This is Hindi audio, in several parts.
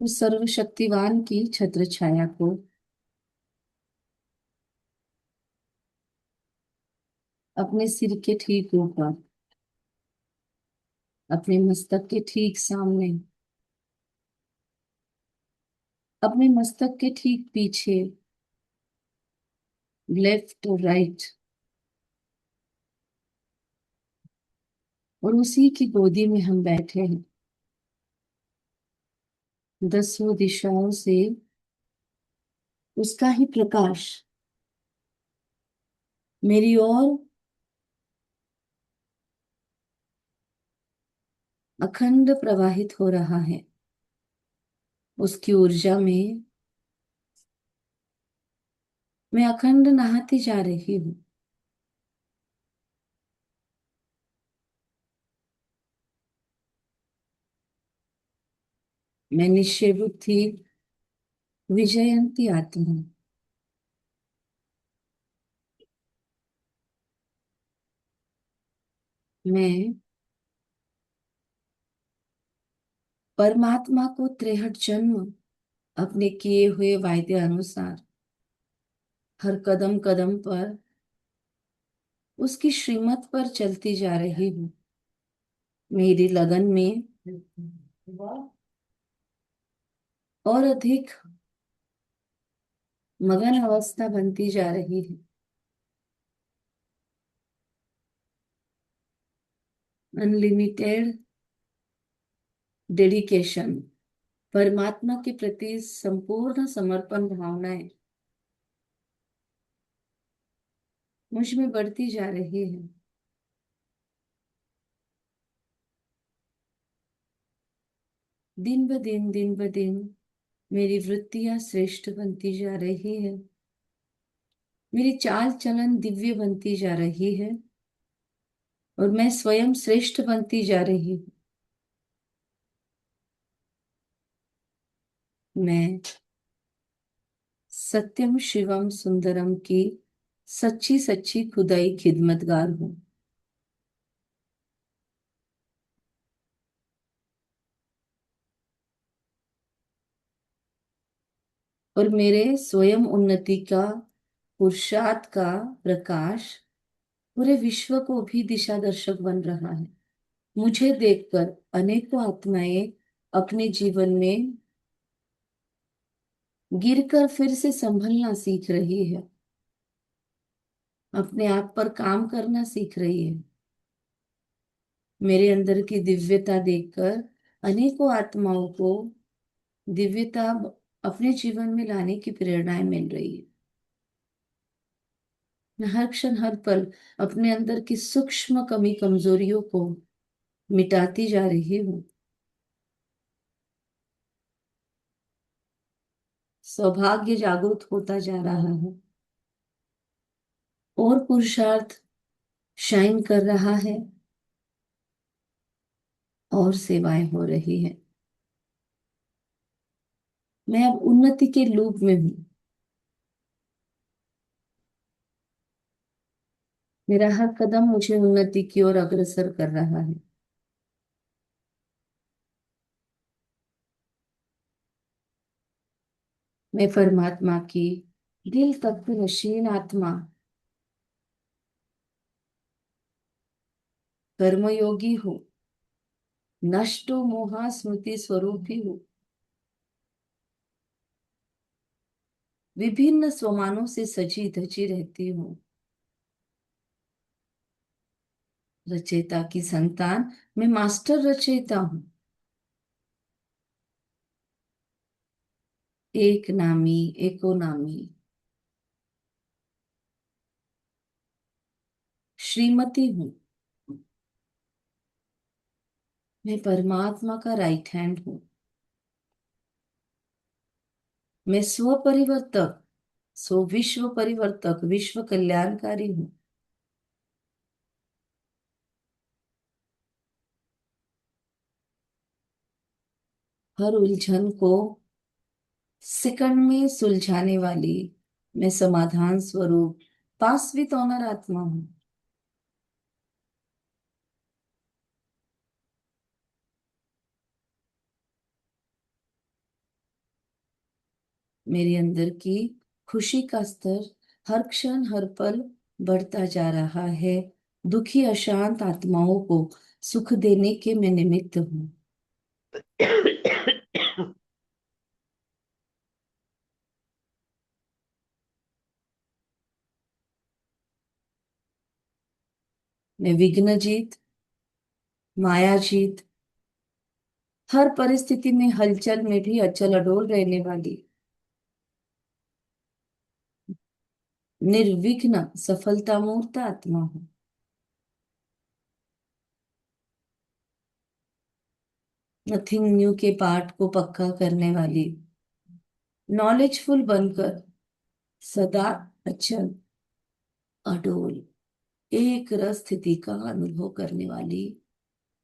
उस सर्वशक्तिवान की छत्र छाया को अपने सिर के ठीक ऊपर, अपने मस्तक के ठीक सामने, अपने मस्तक के ठीक पीछे, लेफ्ट और राइट, और उसी की गोदी में हम बैठे हैं। दसों दिशाओं से उसका ही प्रकाश मेरी ओर अखंड प्रवाहित हो रहा है। उसकी ऊर्जा में मैं अखंड नहाती जा रही हूँ। मैं निश्चय बुद्धि विजयंती आती हूँ। मैं परमात्मा को 63 जन्म अपने किए हुए वायदे अनुसार हर कदम कदम पर उसकी श्रीमत पर चलती जा रही हूँ। मेरी लगन में और अधिक मगन अवस्था बनती जा रही है। अनलिमिटेड डेडिकेशन, परमात्मा के प्रति संपूर्ण समर्पण भावनाएं मुझ में बढ़ती जा रही है। दिन ब दिन मेरी वृत्तियां श्रेष्ठ बनती जा रही है। मेरी चाल चलन दिव्य बनती जा रही है और मैं स्वयं श्रेष्ठ बनती जा रही हूँ। मैं सत्यम शिवम सुंदरम की सच्ची सच्ची खुदाई खिदमतगार हूँ। और मेरे स्वयं उन्नति का पुरुषार्थ का प्रकाश पूरे विश्व को भी दिशा दर्शक बन रहा है। मुझे देखकर अनेकों आत्माएं अपने जीवन में गिरकर फिर से संभलना सीख रही है, अपने आप पर काम करना सीख रही है। मेरे अंदर की दिव्यता देखकर अनेकों आत्माओं को दिव्यता अपने जीवन में लाने की प्रेरणाएं मिल रही है। मैं हर क्षण हर पल अपने अंदर की सूक्ष्म कमी कमजोरियों को मिटाती जा रही हूँ। सौभाग्य जागृत होता जा रहा है और पुरुषार्थ शाइन कर रहा है और सेवाएं हो रही है। मैं अब उन्नति के लूप में हूँ। मेरा हर कदम मुझे उन्नति की ओर अग्रसर कर रहा है। मैं परमात्मा की दिल तक नशीन आत्मा, कर्मयोगी हूँ, नष्टो मोहा स्मृति स्वरूपी हूँ। विभिन्न स्वमानों से सजी धजी रहती हूँ। रचयिता की संतान, मैं मास्टर रचयिता हूँ। एक नामी एको नामी श्रीमती हूँ। मैं परमात्मा का राइट हैंड हूँ। मैं स्व परिवर्तक, सो विश्व परिवर्तक, विश्व कल्याणकारी हूँ। हर उलझन को सेकंड में सुलझाने वाली मैं समाधान स्वरूप पासवित ऑनर आत्मा हूँ। मेरे अंदर की खुशी का स्तर हर क्षण हर पल बढ़ता जा रहा है। दुखी अशांत आत्माओं को सुख देने के मैं निमित्त हूँ। मैं विघ्न जीत, माया जीत, हर परिस्थिति में हलचल में भी अचल अडोल रहने वाली निर्विघ्न सफलता मूर्त आत्मा हूँ। नथिंग न्यू के पाठ को पक्का करने वाली नॉलेजफुल बनकर सदा अचल अडोल एक रस स्थिति का अनुभव करने वाली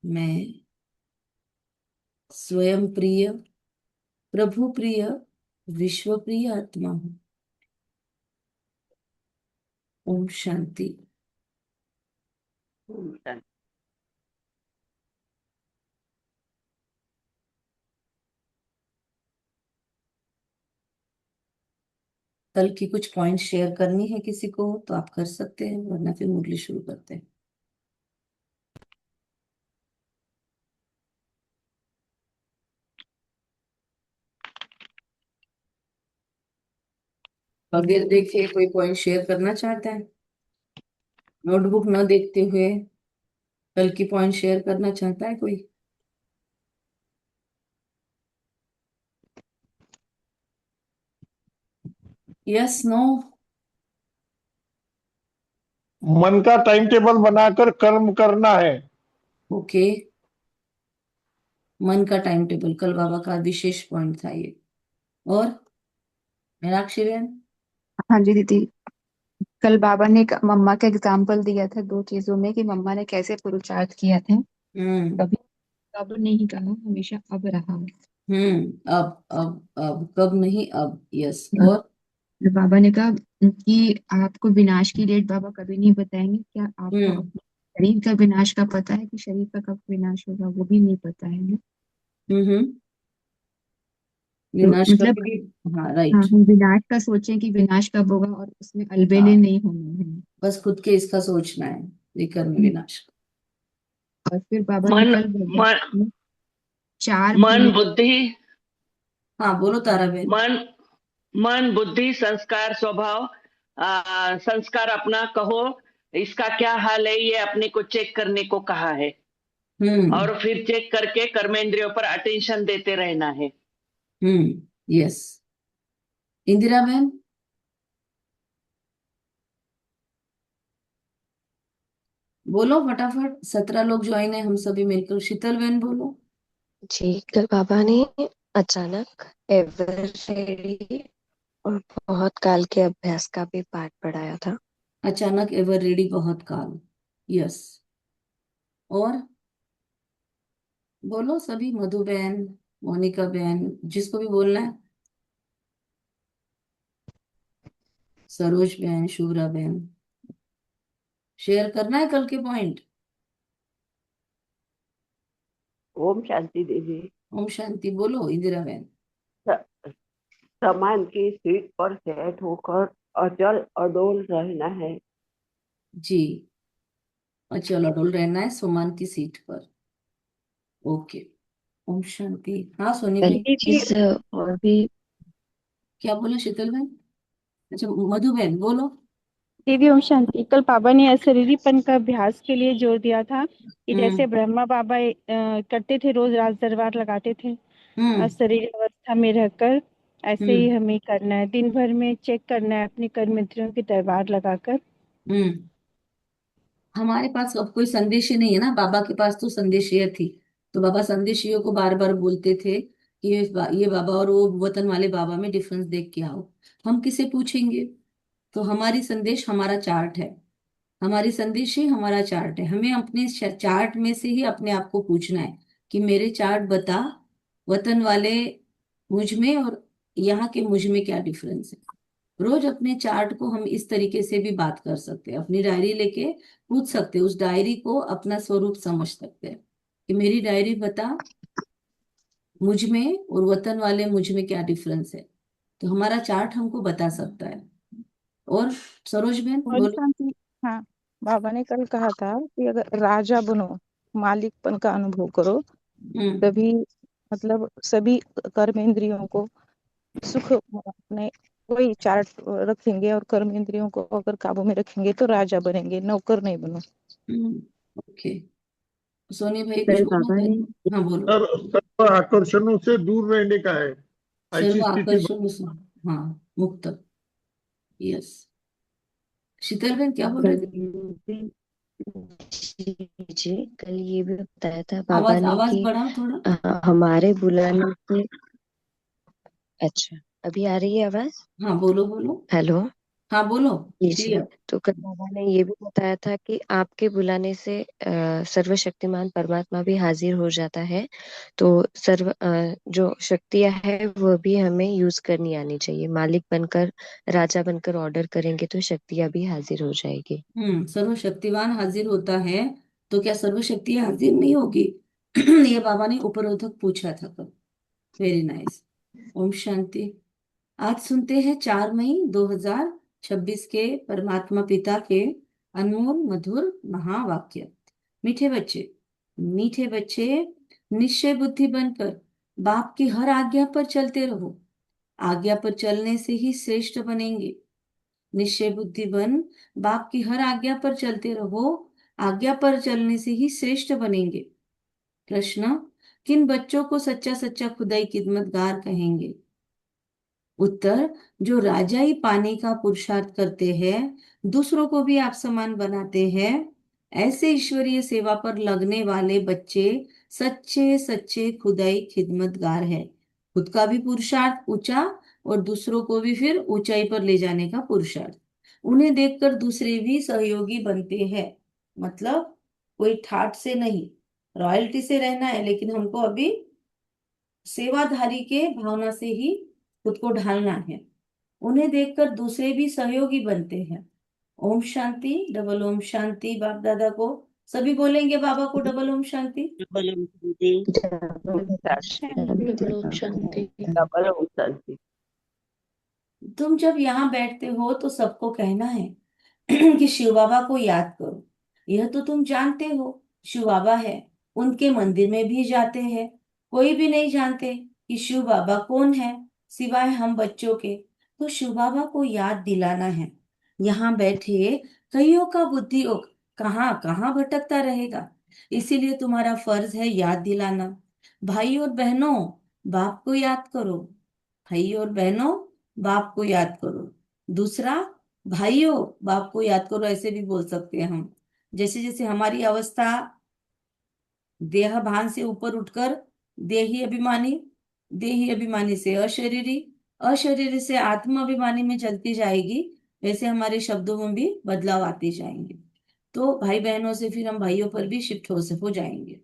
मैं स्वयं प्रिय, प्रभु प्रिय, विश्व प्रिय आत्मा हूँ। ओम शांति। कल की कुछ पॉइंट शेयर करनी है किसी को तो आप कर सकते हैं, वरना फिर मुरली शुरू करते हैं। बगैर देखे कोई पॉइंट शेयर करना चाहता है, नोटबुक न देखते हुए कल की पॉइंट शेयर करना चाहता है कोई? Yes, no? मन का टाइम टेबल बनाकर कर्म करना है। ओके। मन का टाइम टेबल कल बाबा का विशेष पॉइंट था ये। और मीनाक्षी बहन? हाँ जी दीदी। कल बाबा ने मम्मा का एग्जाम्पल दिया था दो चीजों में कि मम्मा ने कैसे पुरुषार्थ किया था। हम्म। कभी अब नहीं कहा, हमेशा अब रहा। अब कब नहीं, अब। यस। हाँ, और तो बाबा ने कहा कि आपको विनाश की डेट बाबा कभी नहीं बताएंगे। क्या आपको हम्म अपने शरीर का विनाश का पता है कि शरीर का कब विनाश होगा? वो भी नहीं पता है ना। हम्म। तो विनाश मतलब कभी भी, हाँ, हाँ, राइट। हम विनाश का सोचें कि विनाश कब होगा और उसमें अलबेले हाँ, नहीं होना है। बस खुद के इसका सोचना है, विकर्म विनाश का। और फिर बाबा ने मन कल मन भगवत चार मन भूमिका। बुद्धि हाँ, बोलो तारा बहन। मन मन बुद्धि संस्कार स्वभाव, संस्कार अपना कहो, इसका क्या हाल है, ये अपने को चेक करने को कहा है। हम्म और फिर चेक करके कर्मेंद्रियों पर अटेंशन देते रहना है। यस। इंदिरा बहन? बोलो फटाफट, 17 लोग ज्वाइन है, हम सभी मिलकर। शीतल बहन बोलो। जी, कल बाबा ने अचानक एवर रेडी और बहुत काल के अभ्यास का भी पाठ पढ़ाया था। अचानक एवर रेडी बहुत काल। यस। और बोलो सभी, मधु बहन, मोनिका बहन, जिसको भी बोलना है। सरोज बहन, शुभ्रा बहन, शेयर करना है कल के पॉइंट। ओम शांति दीदी। ओम शांति बोलो इंदिरा बहन। स- सामान की सीट पर सेट होकर अचल अडोल रहना है। जी, अचल अडोल रहना है सुमान की सीट पर। ओके। ओम शांति। हाँ सोनी कल भाई। एक चीज और भी। क्या बोला शीतल बहन? अच्छा, मधु बहन बोलो। देवी ओम शांति। कल बाबा ने अशरीरीपन का अभ्यास के लिए जोर दिया था कि जैसे हम्म ब्रह्मा बाबा करते थे, रोज रात दरबार लगाते थे हम्म अशरीर अवस्था में रहकर, ऐसे ही हम्म हमें करना है। दिन भर में चेक करना है अपनी कर्म इंद्रियों की दरबार लगाकर। हम्म हमारे पास अब कोई संदेश ही नहीं है ना, बाबा के पास तो संदेशिया थी। तो बाबा संदेशियों को बार बार बोलते थे कि ये बाबा और वो वतन वाले बाबा में डिफरेंस देख के आओ। हम किसे पूछेंगे? तो हमारी संदेश हमारा चार्ट है, हमारी संदेश ही हमारा चार्ट है। हमें अपने चार्ट में से ही अपने आप को पूछना है कि मेरे चार्ट बता, वतन वाले मुझ में और यहाँ के मुझ में क्या डिफरेंस है। रोज अपने चार्ट को हम इस तरीके से भी बात कर सकते हैं, अपनी डायरी लेके पूछ सकते हैं, उस डायरी को अपना स्वरूप समझ सकते हैं कि मेरी डायरी बता, मुझ में और वतन वाले मुझ में क्या डिफरेंस है। तो हमारा चार्ट हमको बता सकता है। और सरोज बहन और बोलो। शांति। हाँ, बाबा ने कल कहा था कि अगर राजा बनो, मालिकपन का अनुभव करो, हम्म तभी मतलब सभी कर्म इंद्रियों को सुख अपने वही चार्ट रखेंगे, और कर्म इंद्रियों को अगर काबू में रखेंगे तो राजा बनेंगे, नौकर नहीं बनो। हम्म ओके। सोनी भाई कुछ कल बोलना बाबा ने चाहेंगे? हाँ बोलो। सर सर्व आकर्षणों से दूर रहने का है, सर्व ऐसी स्थिति आकर्षण से, हाँ, मुक्त। यस। शीतल बहन क्या बोल रहे कल थे? भी जी कल ये भी बताया था बाबा आवाज ने आवाज कि बढ़ाओ थोड़ा। हमारे बुलाने से। अच्छा, अभी आ रही है आवाज? हाँ बोलो बोलो। हेलो। हाँ बोलो। जी जी। क्लियर। तो कल बाबा ने ये भी बताया था कि आपके बुलाने से सर्वशक्तिमान परमात्मा भी हाजिर हो जाता है। तो जो शक्तियां है वो भी हमें यूज करनी आनी चाहिए। मालिक बनकर, राजा बनकर ऑर्डर करेंगे तो शक्तियां भी हाजिर हो जाएगी। सर्वशक्तिवान हाजिर होता है, तो क्या सर्वशक्ति हाजिर नहीं होगी? ये बाबा ने उपरोधक पूछा था कल। Very nice. ओम शांति। आज सुनते हैं 4 मई 2026 के परमात्मा पिता के अनमोल मधुर महावाक्य। मीठे बच्चे, मीठे बच्चे, निश्चय बुद्धि बनकर बाप की हर आज्ञा पर चलते रहो। आज्ञा पर चलने से ही श्रेष्ठ बनेंगे। निश्चय बुद्धि बन बाप की हर आज्ञा पर चलते रहो। आज्ञा पर चलने से ही श्रेष्ठ बनेंगे। प्रश्न, किन बच्चों को सच्चा सच्चा खुदाई खिदमतगार कहेंगे? उत्तर, जो राजाई पाने का पुरुषार्थ करते हैं, दूसरों को भी आप समान बनाते हैं, ऐसे ईश्वरीय सेवा पर लगने वाले बच्चे सच्चे सच्चे खुदाई खिदमतगार है। खुद का भी पुरुषार्थ ऊंचा, और दूसरों को भी फिर ऊंचाई पर ले जाने का पुरुषार्थ। उन्हें देखकर दूसरे भी सहयोगी बनते हैं। मतलब कोई ठाट से नहीं, रॉयल्टी से रहना है, लेकिन हमको अभी सेवाधारी के भावना से ही खुद को ढालना है। उन्हें देखकर दूसरे भी सहयोगी बनते हैं। ओम शांति। डबल ओम शांति। बाप दादा को सभी बोलेंगे, बाबा को डबल ओम शांति। डबल शांति। शांति। डबल ओम शांति। डबल ओम शांति। तुम जब यहाँ बैठते हो तो सबको कहना है कि शिव बाबा को याद करो। यह तो तुम जानते हो, शिव बाबा है। उनके मंदिर में भी जाते हैं। कोई भी नहीं जानते कि शिव बाबा कौन है, सिवाय हम बच्चों के। तो शिव बाबा को याद दिलाना है। यहाँ बैठे कईयों का बुद्धि कहाँ कहाँ भटकता रहेगा। इसीलिए तुम्हारा फर्ज है याद दिलाना। भाई और बहनों, बाप को याद करो। भाई और बहनों, बाप को याद करो। दूसरा, भाइयों, बाप को याद करो, ऐसे भी बोल सकते हैं हम। जैसे जैसे हमारी अवस्था देह भान से ऊपर उठकर देही अभिमानी, देही अभिमानी से अशरीरी, अशरीरी से आत्म अभिमानी में चलती जाएगी, वैसे हमारे शब्दों में भी बदलाव आते जाएंगे। तो भाई बहनों से फिर हम भाइयों पर भी शिफ्ट हो जाएंगे।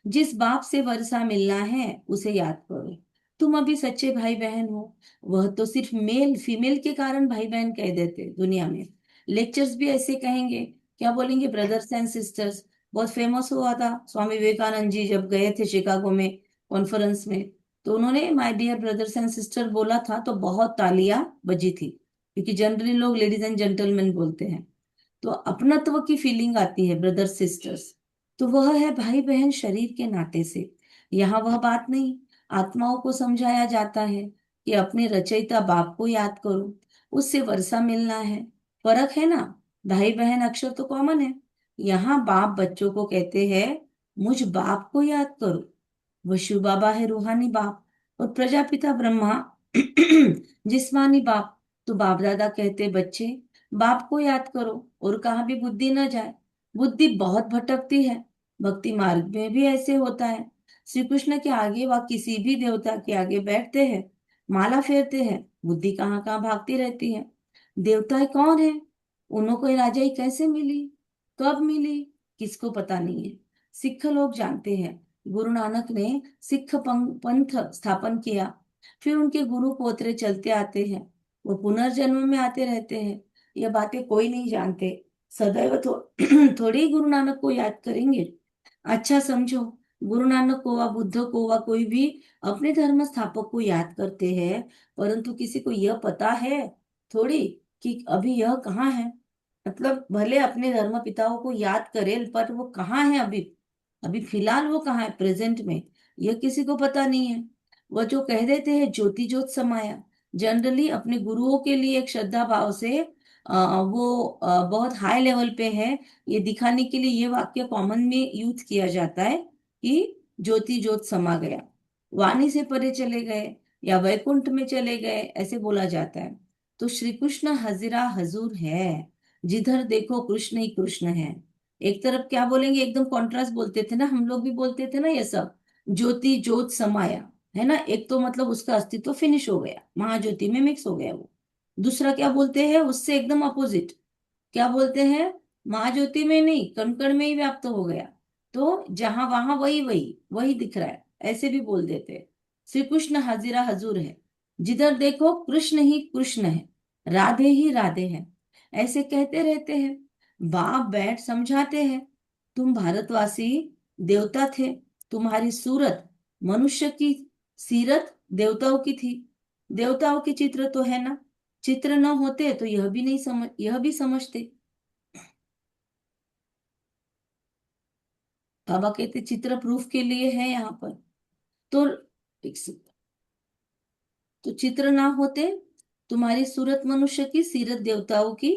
जिस बाप से वर्षा मिलना है उसे याद करो। तुम अभी सच्चे भाई बहन हो। वह तो सिर्फ मेल फीमेल के कारण भाई बहन कह देते दुनिया में। लेक्चर्स भी ऐसे कहेंगे, क्या बोलेंगे, ब्रदर्स एंड सिस्टर्स। बहुत फेमस हुआ था स्वामी विवेकानंद जी जब गए थे शिकागो में कॉन्फ्रेंस में। तो उन्होंने my dear brothers and sister बोला था, तो बहुत तालियां बजी थी, क्योंकि जनरली लोग लेडीज एंड जेंटलमैन बोलते हैं। तो अपनत्व की फीलिंग आती है ब्रदर सिस्टर्स। तो वह है भाई बहन शरीर के नाते से। यहाँ वह बात नहीं। आत्माओं को समझाया जाता है कि अपने रचयिता बाप को याद करो, उससे वर्षा मिलना है। फर्क है ना, भाई बहन अक्षर तो कॉमन है। यहाँ बाप बच्चों को कहते हैं, मुझ बाप को याद करो। वह शिव बाबा है, रूहानी बाप। और प्रजापिता ब्रह्मा जिस्मानी बाप। तो बाप दादा कहते, बच्चे, बाप को याद करो और कहाँ भी बुद्धि न जाए। बुद्धि बहुत भटकती है। भक्ति मार्ग में भी ऐसे होता है। श्री कृष्ण के आगे व किसी भी देवता के आगे बैठते हैं, माला फेरते हैं, बुद्धि कहाँ कहाँ भागती रहती है। देवता कौन है, उन्हों को ये राजाई कैसे मिली, कब मिली, किसको पता नहीं है। सिख लोग जानते हैं। गुरु नानक ने सिख पंथ स्थापन किया, फिर उनके गुरु पोतरे चलते आते हैं, वो पुनर्जन्म में आते रहते हैं। ये बातें कोई नहीं जानते। सदैव थोड़ी गुरु नानक को याद करेंगे। अच्छा समझो, गुरु नानक को वा बुद्ध को वा कोई भी अपने धर्म स्थापक को याद करते हैं, परंतु किसी को यह पता है थोड़ी कि अभी यह कहाँ है। मतलब भले अपने धर्म पिताओं को याद करें, पर वो कहाँ है अभी, अभी फिलहाल वो कहाँ है प्रेजेंट में, यह किसी को पता नहीं है। वो जो कह देते हैं ज्योति ज्योत समाया, जनरली अपने गुरुओं के लिए एक श्रद्धा भाव से वो बहुत हाई लेवल पे है, ये दिखाने के लिए ये वाक्य कॉमन में यूज किया जाता है कि ज्योति ज्योत समा गया, वाणी से परे चले गए या वैकुंठ में चले गए, ऐसे बोला जाता है। तो श्री कृष्ण हजीरा हजूर है, जिधर देखो कृष्ण ही कृष्ण है। एक तरफ क्या बोलेंगे, एकदम कॉन्ट्रास्ट बोलते थे ना, हम लोग भी बोलते थे ना ये सब, ज्योति ज्योत समाया, है ना। एक तो मतलब उसका अस्तित्व फिनिश हो गया, महाज्योति में मिक्स हो गया वो। दूसरा क्या बोलते हैं, उससे एकदम अपोजिट क्या बोलते हैं, महाज्योति में नहीं, कण कण में ही व्याप्त हो गया। तो जहां वहां वही वही वही दिख रहा है, ऐसे भी बोल देते हैं। श्री कृष्ण हाजिरा हजूर है, जिधर देखो कृष्ण ही कृष्ण है, राधे ही राधे है, ऐसे कहते रहते हैं। बाप बैठ समझाते हैं, तुम भारतवासी देवता थे, तुम्हारी सूरत मनुष्य की सीरत देवताओं की थी। देवताओं के चित्र तो है ना, चित्र न होते तो यह भी नहीं समझ, यह भी समझते। बाबा कहते चित्र प्रूफ के लिए है यहाँ पर। तो एक सेकंड। तो चित्र ना होते, तुम्हारी सूरत मनुष्य की, सीरत देवताओं की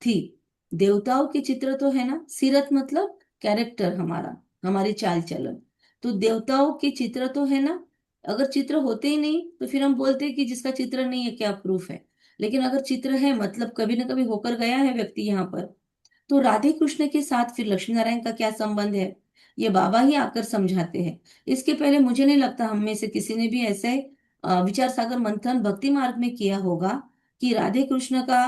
थी। देवताओं के चित्र तो है ना, सीरत मतलब कैरेक्टर हमारा, हमारी चाल चलन। तो देवताओं के चित्र तो है ना, अगर चित्र होते ही नहीं तो फिर हम बोलते कि जिसका चित्र नहीं है क्या प्रूफ है। लेकिन अगर चित्र है मतलब कभी ना कभी होकर गया है व्यक्ति यहाँ पर। तो राधे कृष्ण के साथ फिर लक्ष्मी नारायण का क्या संबंध है, ये बाबा ही आकर समझाते हैं। इसके पहले मुझे नहीं लगता हम में से किसी ने भी ऐसे विचार सागर मंथन भक्ति मार्ग में किया होगा कि राधे कृष्ण का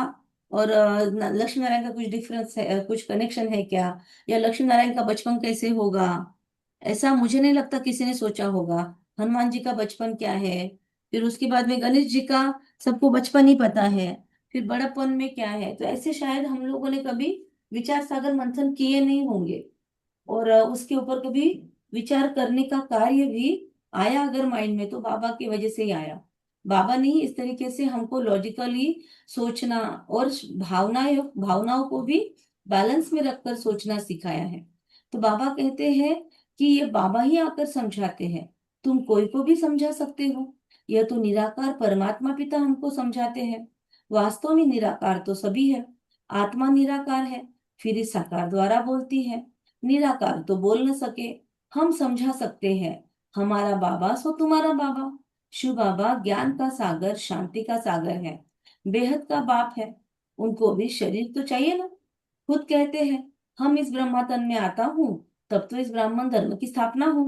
और लक्ष्मी नारायण का कुछ डिफरेंस है, कुछ कनेक्शन है क्या, या लक्ष्मी नारायण का बचपन कैसे होगा। ऐसा मुझे नहीं लगता किसी ने सोचा होगा। हनुमान जी का बचपन क्या है, फिर उसके बाद में गणेश जी का सबको बचपन ही पता है, फिर बड़प्पन में क्या है। तो ऐसे शायद हम लोगों ने कभी विचार सागर मंथन किए नहीं होंगे, और उसके ऊपर कभी विचार करने का कार्य भी आया अगर माइंड में, तो बाबा की वजह से ही आया। बाबा ने ही इस तरीके से हमको लॉजिकली सोचना और भावनाओं को भी बैलेंस में रखकर सोचना सिखाया है। तो बाबा कहते हैं कि ये बाबा ही आकर समझाते हैं, तुम कोई को भी समझा सकते हो। यह तो निराकार परमात्मा पिता हमको समझाते हैं। वास्तव में निराकार तो सभी है, आत्मा निराकार है, फिर इस साकार द्वारा बोलती है। निराकार तो बोल न सके, हम समझा सकते हैं। हमारा बाबा सो तुम्हारा बाबा, शिव बाबा ज्ञान का सागर शांति का सागर है, बेहद का बाप है। उनको भी शरीर तो चाहिए ना। खुद कहते हैं, हम इस ब्रह्मा तन में आता हूँ तब तो इस ब्राह्मण धर्म की स्थापना हो।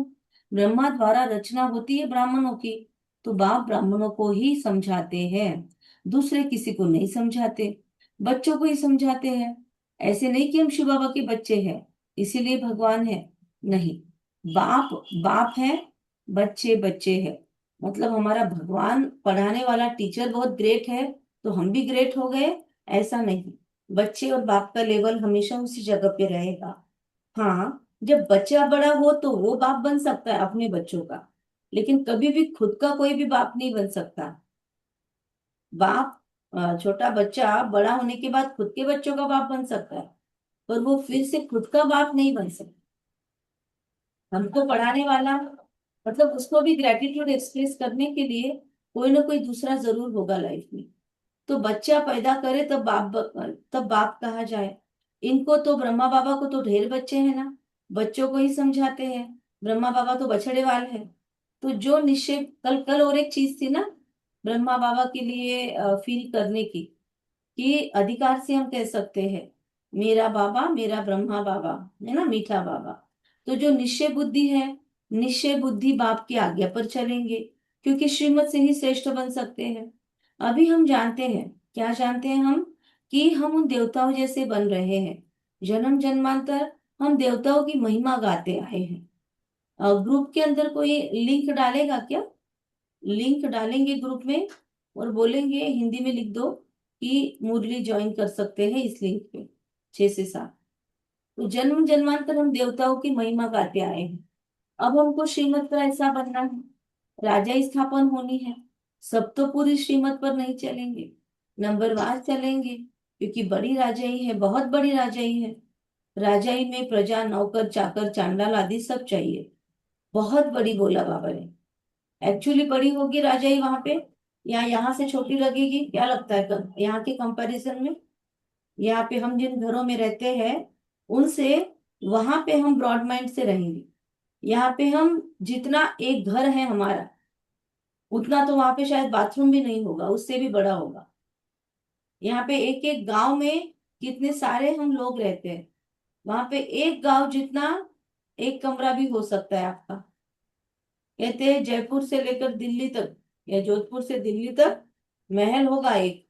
ब्रह्मा द्वारा रचना होती है ब्राह्मणों की, तो बाप ब्राह्मणों को ही समझाते हैं, दूसरे किसी को नहीं समझाते, बच्चों को ही समझाते हैं। ऐसे नहीं कि हम शिव बाबा के बच्चे हैं इसीलिए भगवान है, नहीं। बाप बाप है, बच्चे बच्चे है। मतलब हमारा भगवान पढ़ाने वाला टीचर बहुत ग्रेट है तो हम भी ग्रेट हो गए, ऐसा नहीं। बच्चे और बाप का लेवल हमेशा उसी जगह पे रहेगा। हाँ, जब बच्चा बड़ा हो तो वो बाप बन सकता है अपने बच्चों का, लेकिन कभी भी खुद का कोई भी बाप नहीं बन सकता। बाप छोटा बच्चा बड़ा होने के बाद खुद के बच्चों का बाप बन सकता है, पर वो फिर से खुद का बाप नहीं बन सकता। हमको पढ़ाने वाला मतलब उसको भी ग्रेटिट्यूड एक्सप्रेस करने के लिए कोई ना कोई दूसरा जरूर होगा लाइफ में। तो बच्चा पैदा करे तब बाप कहा जाए। इनको तो ब्रह्मा बाबा को तो ढेर बच्चे हैं ना, बच्चों को ही समझाते हैं। ब्रह्मा बाबा तो बछड़े वाल है। तो जो निश्चय कल कल और एक चीज थी ना ब्रह्मा बाबा के लिए फील करने की, कि अधिकार से हम कह सकते हैं मेरा बाबा मेरा ब्रह्मा बाबा, है ना, मीठा बाबा। तो जो निश्चय बुद्धि है, निश्चय बुद्धि बाप की आज्ञा पर चलेंगे, क्योंकि श्रीमत से ही श्रेष्ठ बन सकते हैं। अभी हम जानते हैं, क्या जानते हैं हम, कि हम उन देवताओं जैसे बन रहे हैं। जन्म जन्मांतर हम देवताओं की महिमा गाते आए हैं। ग्रुप के अंदर कोई लिंक डालेगा क्या, लिंक डालेंगे ग्रुप में और बोलेंगे हिंदी में लिख दो कि मुरली ज्वाइन कर सकते हैं इस लिंक पे, 6 से 7। तो जन्म जन्मांतर हम देवताओं की महिमा गाते आए हैं। अब हमको श्रीमत का ऐसा बनना है, राजा स्थापन होनी है। सब तो पूरी श्रीमत पर नहीं चलेंगे, नंबरवार चलेंगे, क्योंकि बड़ी राजाई है, बहुत बड़ी राजाई है। राजाई में प्रजा, नौकर, चाकर, चांडाल आदि सब चाहिए। बहुत बड़ी बोला बाबा ने। एक्चुअली बड़ी होगी राजाई वहां पे, या यहाँ से छोटी लगेगी? क्या लगता है यहाँ के कंपैरिजन में? यहाँ पे हम जिन घरों में रहते हैं उनसे, वहां पे हम ब्रॉड माइंड से रहेंगे। यहाँ पे हम जितना एक घर है हमारा, उतना तो वहां पे शायद बाथरूम भी नहीं होगा, उससे भी बड़ा होगा। यहाँ पे एक एक गांव में कितने सारे हम लोग रहते हैं, वहां पे एक गांव जितना एक कमरा भी हो सकता है आपका। कहते हैं जयपुर से लेकर दिल्ली तक, या जोधपुर से दिल्ली तक महल होगा एक।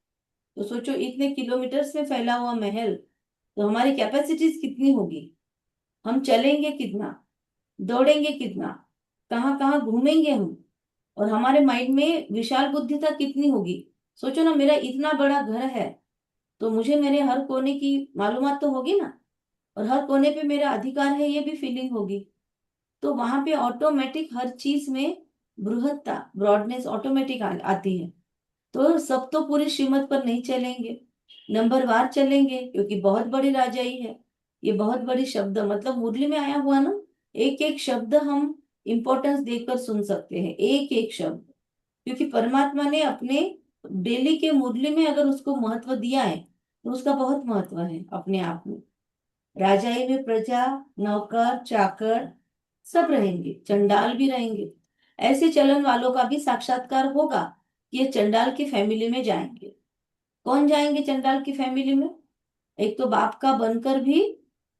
तो सोचो इतने किलोमीटर से फैला हुआ महल, तो हमारी कैपेसिटीज कितनी होगी? हम चलेंगे कितना, दौड़ेंगे कितना, कहाँ कहाँ घूमेंगे हम, और हमारे माइंड में विशाल बुद्धिता कितनी होगी। सोचो ना, मेरा इतना बड़ा घर है, तो मुझे मेरे हर कोने की मालूमात तो होगी ना, और हर कोने पे मेरा अधिकार है ये भी फीलिंग होगी। तो वहां पे ऑटोमेटिक हर चीज में बृहत्ता, ब्रॉडनेस ऑटोमेटिक आती है। तो सब तो पूरी श्रीमत पर नहीं चलेंगे, नंबरवार चलेंगे, क्योंकि बहुत बड़ी राजाई है। ये बहुत बड़ी शब्द मतलब मुरली में आया हुआ ना, एक एक शब्द हम इंपॉर्टेंस देकर सुन सकते हैं, एक एक शब्द। क्योंकि परमात्मा ने अपने डेली के मुरली में अगर उसको महत्व दिया है, तो उसका बहुत महत्व है अपने आप में। राजाई में प्रजा, नौकर, चाकर सब रहेंगे, चंडाल भी रहेंगे। ऐसे चलन वालों का भी साक्षात्कार होगा कि ये चंडाल की फैमिली में जाएंगे। कौन जाएंगे चंडाल की फैमिली में? एक तो बाप का बनकर भी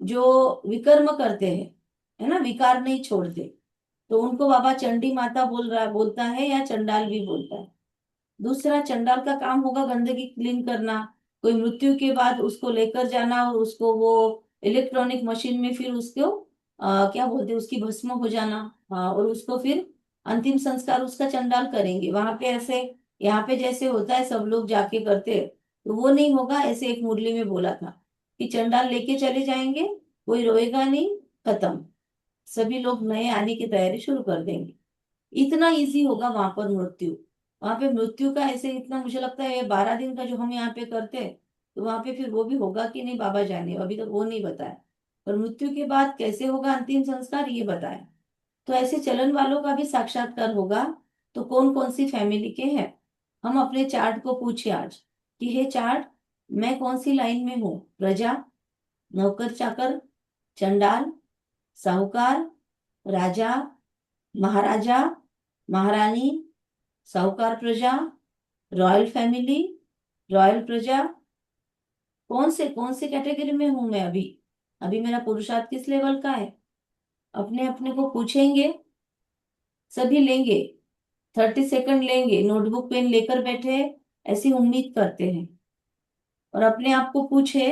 जो विकर्म करते हैं, है ना, विकार नहीं छोड़ते, तो उनको बाबा चंडी माता बोलता है, या चंडाल भी बोलता है। दूसरा, चंडाल का काम होगा गंदगी क्लीन करना, कोई मृत्यु के बाद उसको लेकर जाना और उसको वो इलेक्ट्रॉनिक मशीन में फिर उसको क्या बोलते हैं, उसकी भस्म हो जाना। और उसको फिर अंतिम संस्कार उसका चंडाल करेंगे वहां पे। ऐसे यहाँ पे जैसे होता है सब लोग जाके करते हैं, तो वो नहीं होगा। ऐसे एक मुरली में बोला था कि चंडाल लेके चले जाएंगे, कोई रोएगा नहीं, खत्म, सभी लोग नए आने की तैयारी शुरू कर देंगे। इतना इजी होगा वहां पर मृत्यु। वहां पे मृत्यु का ऐसे इतना, मुझे लगता है 12 दिन का जो हम यहाँ पे करते हैं, तो वहां पे फिर वो भी होगा कि नहीं बाबा जाने, अभी तक वो नहीं बताया। पर मृत्यु के बाद कैसे होगा अंतिम संस्कार ये बताया। तो ऐसे चलन वालों का भी साक्षात्कार होगा। तो कौन कौन सी फैमिली के हैं, हम अपने चार्ट को पूछे आज कि हे चार्ट, मैं कौन सी लाइन में हूँ? प्रजा, नौकर चाकर, चंडाल, साहूकार, राजा, महाराजा, महारानी, साहूकार प्रजा, रॉयल फैमिली, रॉयल प्रजा, कौन से कैटेगरी में हूं मैं अभी? अभी मेरा पुरुषार्थ किस लेवल का है? अपने अपने को पूछेंगे, सभी लेंगे। 30 सेकंड लेंगे, नोटबुक पेन लेकर बैठे, ऐसी उम्मीद करते हैं। और अपने आप को पूछे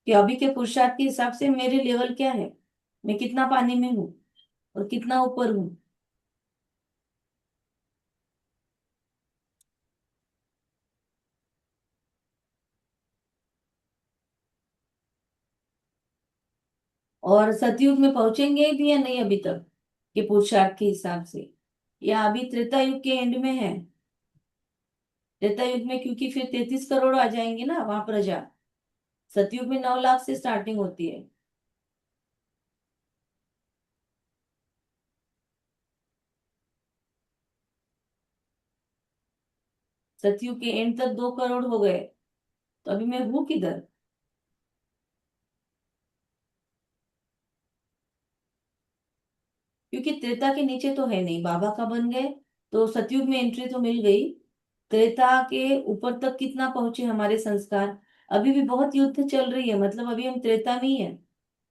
कि अभी के पुरुषार्थ के हिसाब से मेरे लेवल क्या है, मैं कितना पानी में हूँ और कितना ऊपर हूँ। और सतयुग में पहुंचेंगे भी या नहीं अभी तक के पुरुषार्थ के हिसाब से, या अभी त्रेता युग के एंड में है? त्रेता युग में क्योंकि फिर 33 करोड़ आ जाएंगे ना वहां प्रजा। सतयुग में 9 लाख से स्टार्टिंग होती है। सतयुग के एंड तक 2 करोड़ हो गए, तो अभी मैं हूं किधर? क्योंकि त्रेता के नीचे तो है नहीं, बाबा का बन गए तो सतयुग में एंट्री तो मिल गई। त्रेता के ऊपर तक कितना पहुंचे हमारे संस्कार? अभी भी बहुत युद्ध चल रही है, मतलब अभी हम त्रेता में ही है।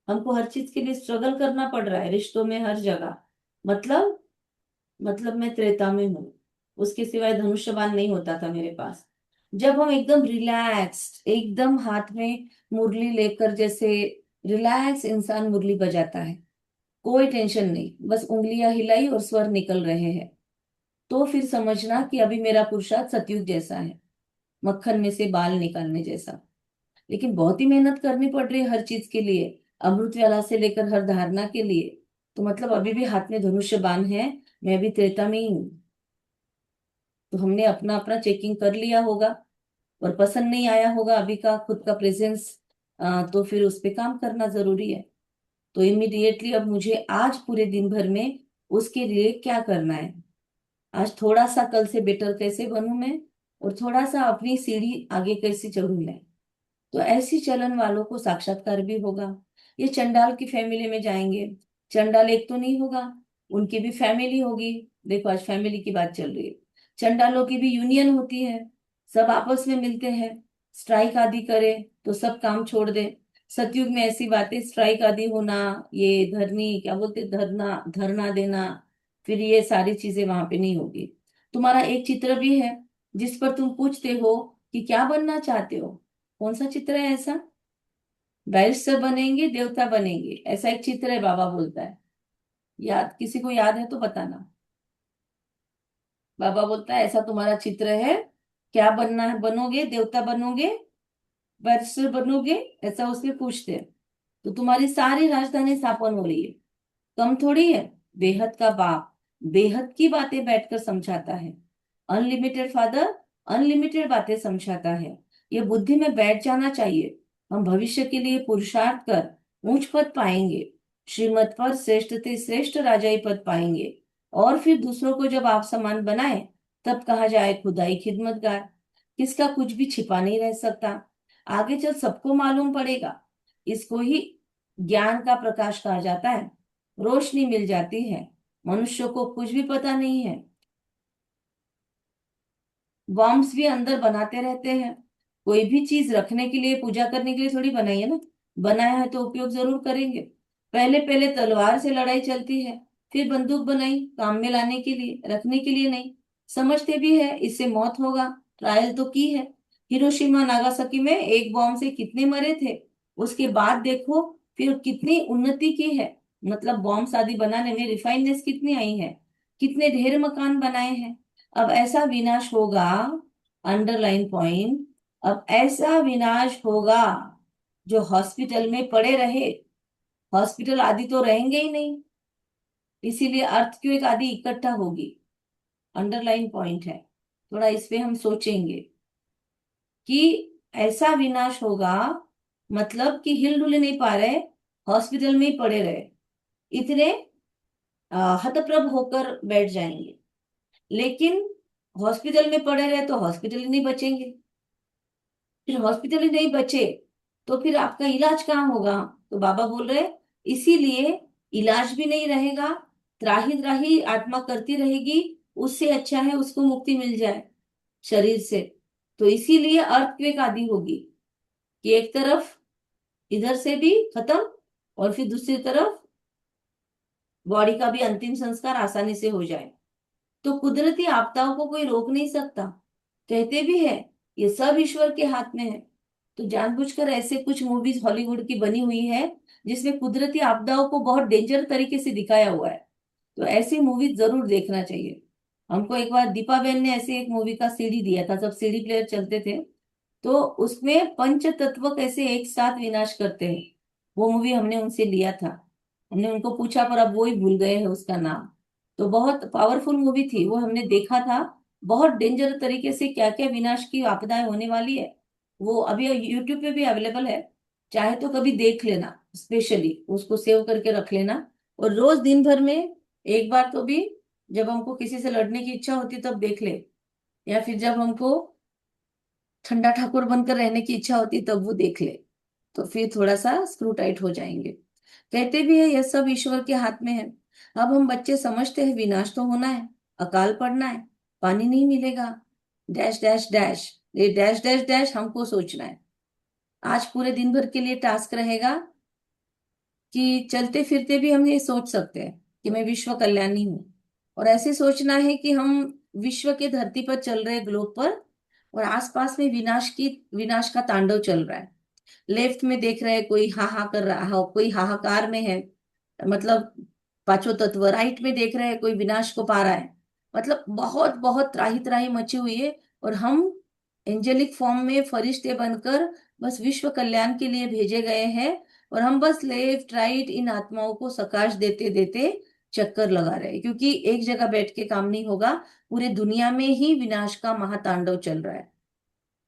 हमको हर चीज के लिए स्ट्रगल करना पड़ रहा है, रिश्तों में, हर जगह। मतलब मैं त्रेता में हूँ। उसके सिवाय धनुष्य बाण नहीं होता था मेरे पास। जब हम एकदम रिलैक्स्ड, एकदम हाथ में मुरली लेकर, जैसे रिलैक्स इंसान मुरली बजाता है, कोई टेंशन नहीं, बस उंगलियां हिलाई और स्वर निकल रहे हैं, तो फिर समझना कि अभी मेरा पुरुषार्थ सतयुग जैसा है, मक्खन में से बाल निकालने जैसा। लेकिन बहुत ही मेहनत करनी पड़ रही है हर चीज के लिए। अमृत वेला से लेकर हर धारणा के लिए, तो मतलब अभी भी हाथ में धनुष्य बाण है, मैं भी त्रेता में ही हूँ। तो हमने अपना अपना चेकिंग कर लिया होगा और पसंद नहीं आया होगा अभी का खुद का प्रेजेंस, तो फिर उस पे काम करना जरूरी है। तो इमिडिएटली अब मुझे आज पूरे दिन भर में उसके लिए क्या करना है, आज थोड़ा सा कल से बेटर कैसे बनूं मैं, और थोड़ा सा अपनी सीढ़ी आगे कैसे चढ़ूं मैं। तो ऐसी चलन वालों को साक्षात्कार भी होगा। ये चंडाल की फैमिली में जाएंगे, चंडाल एक तो नहीं होगा, उनकी भी फैमिली होगी। देखो आज फैमिली की बात चल रही है, चंडालों की भी यूनियन होती है, सब आपस में मिलते हैं, स्ट्राइक आदि करे तो सब काम छोड़ दे। सतयुग में ऐसी बातें, स्ट्राइक आदि होना, ये धरनी क्या बोलते, धरना धरना देना, फिर ये सारी चीजें वहां पे नहीं होगी। तुम्हारा एक चित्र भी है जिस पर तुम पूछते हो कि क्या बनना चाहते हो, कौन सा चित्र है ऐसा? बैरिस्टर बनेंगे, देवता बनेंगे, ऐसा एक चित्र है, बाबा बोलता है। याद, किसी को याद है तो बताना। बाबा बोलता है ऐसा तुम्हारा चित्र है, क्या बनना है, बनोगे देवता बनोगे, बैरिस्टर बनोगे, ऐसा उससे पूछते हैं। तो तुम्हारी सारी राजधानी स्थापन हो रही है, कम थोड़ी है। बेहद का बाप बेहद की बातें बैठकर समझाता है, अनलिमिटेड फादर अनलिमिटेड बातें समझाता है। ये बुद्धि में बैठ जाना चाहिए। हम भविष्य के लिए पुरुषार्थ कर ऊंच पद पाएंगे, श्रीमत पर श्रेष्ठ से श्रेष्ठ राजाई पद पाएंगे, और फिर दूसरों को जब आप समान बनाए तब कहा जाए खुदाई खिदमतगार। किसका कुछ भी छिपा नहीं रह सकता, आगे चल सबको मालूम पड़ेगा। इसको ही ज्ञान का प्रकाश कहा जाता है, रोशनी मिल जाती है, मनुष्य को कुछ भी पता नहीं है। बॉम्ब्स भी अंदर बनाते रहते हैं, कोई भी चीज रखने के लिए पूजा करने के लिए थोड़ी बनाई है ना, बनाया है तो उपयोग जरूर करेंगे। पहले पहले तलवार से लड़ाई चलती है, फिर बंदूक बनाई काम में लाने के लिए, रखने के लिए नहीं। समझते भी है इससे मौत होगा, ट्रायल तो की है। हिरोशिमा नागासाकी में एक बॉम्ब से कितने मरे थे, उसके बाद देखो फिर कितनी उन्नति की है। मतलब बॉम्ब आदि बनाने में रिफाइननेस कितनी आई है, कितने ढेर मकान बनाए हैं। अब ऐसा विनाश होगा, अंडरलाइन पॉइंट, अब ऐसा विनाश होगा जो हॉस्पिटल में पड़े रहे, हॉस्पिटल आदि तो रहेंगे ही नहीं, इसीलिए अर्थक्वेक आदि इकट्ठा होगी। अंडरलाइन पॉइंट है, थोड़ा इस पे हम सोचेंगे कि ऐसा विनाश होगा, मतलब कि हिलडुल नहीं पा रहे, हॉस्पिटल में ही पड़े रहे, इतने हतप्रभ होकर बैठ जाएंगे। लेकिन हॉस्पिटल में पड़े रहे तो हॉस्पिटल ही नहीं बचेंगे, फिर हॉस्पिटल ही नहीं बचे तो फिर आपका इलाज कहाँ होगा? तो बाबा बोल रहे इसीलिए इलाज भी नहीं रहेगा, त्राही त्राही आत्मा करती रहेगी, उससे अच्छा है उसको मुक्ति मिल जाए शरीर से। तो इसीलिए अर्थक्वेक आदि होगी कि एक तरफ इधर से भी खत्म और फिर दूसरी तरफ बॉडी का भी अंतिम संस्कार आसानी से हो जाए। तो कुदरती आपदाओं को कोई रोक नहीं सकता, कहते भी है ये सब ईश्वर के हाथ में है। तो जानबूझकर ऐसे कुछ मूवीज हॉलीवुड की बनी हुई है जिसमें कुदरती आपदाओं को बहुत डेंजर तरीके से दिखाया हुआ है, तो ऐसी मूवीज जरूर देखना चाहिए। हमको एक बार दीपा बहन ने ऐसे एक मूवी का सीडी दिया था, जब सीडी प्लेयर चलते थे, तो उसमें पंच तत्व कैसे एक साथ विनाश करते हैं, वो मूवी हमने उनसे लिया था। हमने उनको पूछा पर अब वो ही भूल गए हैं उसका नाम। तो बहुत पावरफुल मूवी थी वो, हमने देखा था। बहुत डेंजर तरीके से क्या क्या विनाश की आपदाएं होने वाली है, वो अभी यूट्यूब पे भी अवेलेबल है, चाहे तो कभी देख लेना, स्पेशली उसको सेव करके रख लेना। और रोज दिन भर में एक बार तो भी, जब हमको किसी से लड़ने की इच्छा होती तब देख ले, या फिर जब हमको ठंडा ठाकुर बनकर रहने की इच्छा होती तब वो देख ले, तो फिर थोड़ा सा स्क्रू टाइट हो जाएंगे। कहते भी है यह सब ईश्वर के हाथ में है। अब हम बच्चे समझते हैं विनाश तो होना है, अकाल पड़ना है, पानी नहीं मिलेगा, डैश डैश डैश, ये डैश डैश डैश हमको सोचना है। आज पूरे दिन भर के लिए टास्क रहेगा कि चलते फिरते भी हम ये सोच सकते हैं कि मैं विश्व कल्याणी हूँ, और ऐसे सोचना है कि हम विश्व के धरती पर चल रहे ग्लोब पर, और आसपास में विनाश का तांडव चल रहा है। लेफ्ट में देख रहे हैं कोई हाहा कर रहा है, कोई हाहाकार में है, मतलब पांचों तत्व। राइट में देख रहे हैं कोई विनाश को पा रहा है, मतलब बहुत बहुत त्राही त्राही मची हुई है। और हम एंजेलिक फॉर्म में फरिश्ते बनकर बस विश्व कल्याण के लिए भेजे गए हैं, और हम बस लेफ्ट राइट इन आत्माओं को सकाश देते देते चक्कर लगा रहे हैं, क्योंकि एक जगह बैठ के काम नहीं होगा। पूरे दुनिया में ही विनाश का महातांडव चल रहा है,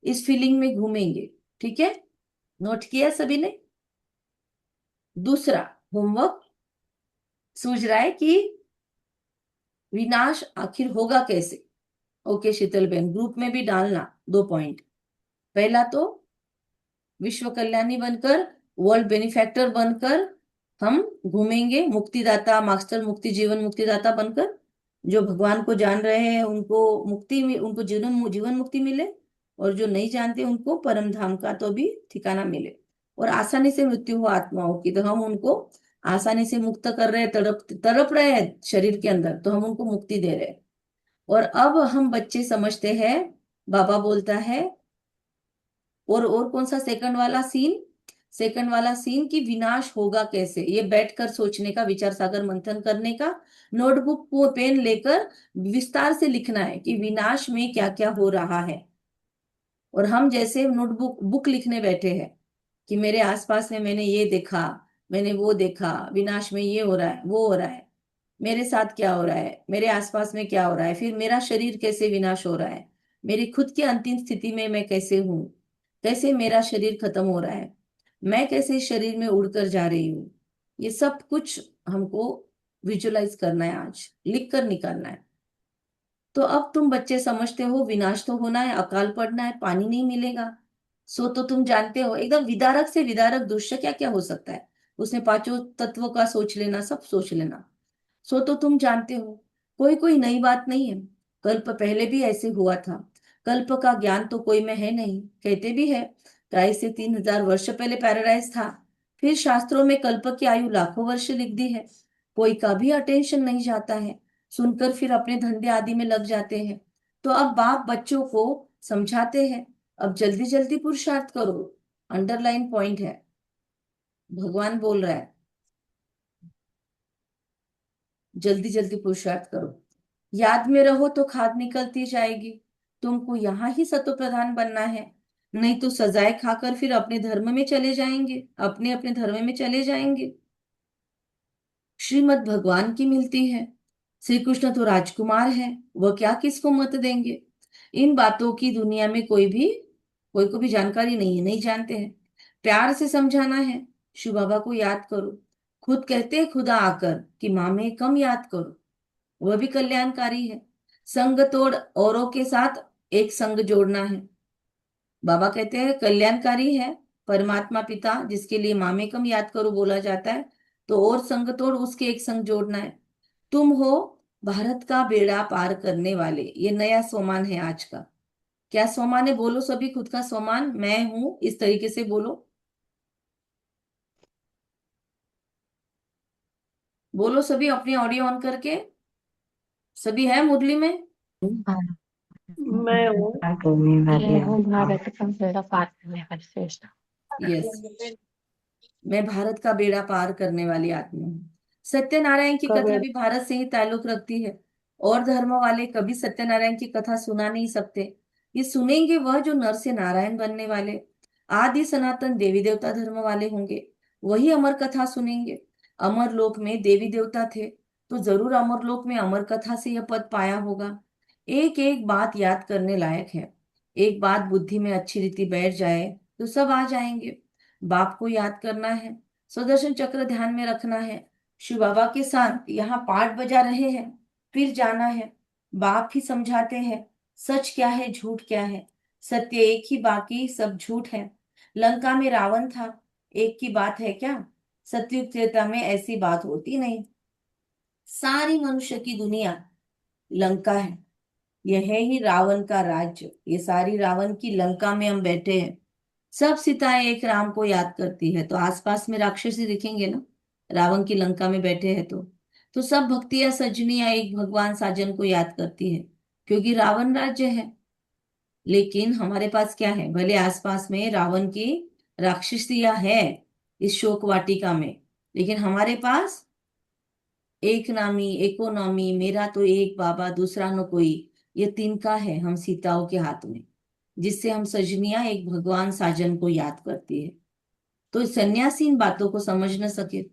इस फीलिंग में घूमेंगे। ठीक है, नोट किया सभी ने? दूसरा होमवर्क सूझ रहा है कि विनाश आखिर होगा कैसे? ओके शीतल बहन, ग्रुप में भी डालना 2 पॉइंट। पहला तो विश्व कल्याणी बनकर, वर्ल्ड बेनिफैक्टर बनकर हम घूमेंगे, मुक्तिदाता, मास्टर मुक्ति, जीवन मुक्तिदाता बनकर। जो भगवान को जान रहे हैं उनको उनको जीवन जीवन मुक्ति मिले, और जो नहीं जानते उनको परम धाम का तो भी ठिकाना मिले। और आसानी से मृत्यु हो आत्माओं की, तो हम उनको आसानी से मुक्त कर रहे हैं, तड़प तड़प रहे हैं शरीर के अंदर, तो हम उनको मुक्ति दे रहे हैं। और अब हम बच्चे समझते हैं, बाबा बोलता है, और कौन सा सेकंड वाला सीन? सेकंड वाला सीन कि विनाश होगा कैसे, ये बैठकर सोचने का, विचार सागर मंथन करने का, नोटबुक पेन लेकर विस्तार से लिखना है कि विनाश में क्या क्या हो रहा है। और हम जैसे नोटबुक बुक लिखने बैठे हैं कि मेरे आसपास में मैंने ये देखा, मैंने वो देखा, विनाश में ये हो रहा है, वो हो रहा है, मेरे साथ क्या हो रहा है, मेरे आसपास में क्या हो रहा है, फिर मेरा शरीर कैसे विनाश हो रहा है, मेरी खुद की अंतिम स्थिति में मैं कैसे हूँ, कैसे मेरा शरीर खत्म हो रहा है, मैं कैसे इस शरीर में उड़कर जा रही हूँ। ये सब कुछ हमको विजुअलाइज करना है, आज लिख कर निकालना है। तो अब तुम बच्चे समझते हो विनाश तो होना है, अकाल पड़ना है, पानी नहीं मिलेगा। सो तो तुम जानते हो एकदम विदारक से विदारक दृश्य क्या क्या हो सकता है, उसने पांचों तत्वों का सोच लेना, सब सोच लेना। सो तो तुम जानते हो, कोई कोई नई बात नहीं है, कल्प पहले भी ऐसे हुआ था। कल्प का ज्ञान तो कोई में है नहीं, कहते भी है ढाई से 3,000 वर्ष पहले पैराडाइज था। फिर शास्त्रों में कल्प की आयु लाखों वर्ष लिख दी है, कोई का भी अटेंशन नहीं जाता है, सुनकर फिर अपने धंधे आदि में लग जाते हैं। तो अब बाप बच्चों को समझाते हैं, अब जल्दी जल्दी पुरुषार्थ करो, अंडरलाइन पॉइंट है, भगवान बोल रहा है जल्दी जल्दी पुरुषार्थ करो। याद में रहो तो खाद निकलती जाएगी, तुमको यहाँ ही सतो प्रधान बनना है, नहीं तो सजाए खाकर फिर अपने धर्म में चले जाएंगे, अपने अपने धर्म में चले जाएंगे। श्रीमद् भगवान की मिलती है, श्री कृष्ण तो राजकुमार है, वह क्या किसको मत देंगे। इन बातों की दुनिया में कोई को भी जानकारी नहीं है, नहीं जानते हैं। प्यार से समझाना है, शिव बाबा को याद करो, खुद कहते हैं खुदा आकर कि माँ में कम याद करो, वह भी कल्याणकारी है। संग तोड़ औरों के साथ एक संग जोड़ना है, बाबा कहते हैं कल्याणकारी है परमात्मा पिता, जिसके लिए माँ में कम याद करो बोला जाता है, तो और संग तोड़ उसके एक संग जोड़ना है। तुम हो भारत का बेड़ा पार करने वाले, ये नया स्वमान है आज का। क्या स्वमान है? बोलो सभी खुद का स्वमान, मैं हूं, इस तरीके से बोलो, बोलो सभी अपनी ऑडियो ऑन करके। सभी है मुरली में? मैं हूँ। मैं हूँ भारत का बेड़ा पार करने वाली श्रेष्ठ। यस, मैं भारत का बेड़ा पार करने वाली आत्मा हूँ। सत्यनारायण की कथा कबीर भी भारत से ही ताल्लुक रखती है, और धर्म वाले कभी सत्यनारायण की कथा सुना नहीं सकते। ये सुनेंगे वह जो नर से नारायण बनने वाले आदि सनातन देवी देवता धर्म वाले होंगे, वही अमर कथा सुनेंगे। अमर लोक में देवी देवता थे, तो जरूर अमर लोक में अमर कथा से यह पद पाया होगा। एक एक बात याद करने लायक है, एक बात बुद्धि में अच्छी रीति बैठ जाए तो सब आ जाएंगे। बाप को याद करना है, सुदर्शन चक्र ध्यान में रखना है, शिव बाबा के साथ यहाँ पाठ बजा रहे हैं, फिर जाना है। बाप ही समझाते हैं सच क्या है झूठ क्या है, सत्य एक ही बाकी सब झूठ है। लंका में रावण था, एक की बात है क्या? सतयुग त्रेता में ऐसी बात होती नहीं, सारी मनुष्य की दुनिया लंका है, यह है ही रावण का राज्य। ये सारी रावण की लंका में हम बैठे हैं, सब सीताएं एक राम को याद करती है, तो आसपास में राक्षस ही दिखेंगे ना, रावण की लंका में बैठे हैं तो सब भक्तियां सजनियां एक भगवान साजन को याद करती है, क्योंकि रावण राज्य है। लेकिन हमारे पास क्या है? भले आसपास में रावण की राक्षसियां है इस शोक वाटिका में, लेकिन हमारे पास एक नामी एको नामी, मेरा तो एक बाबा दूसरा न कोई, ये तिनका है हम सीताओं के हाथ में, जिससे हम सजनियां एक भगवान साजन को याद करती है। तो सन्यासी इन बातों को समझ न सके।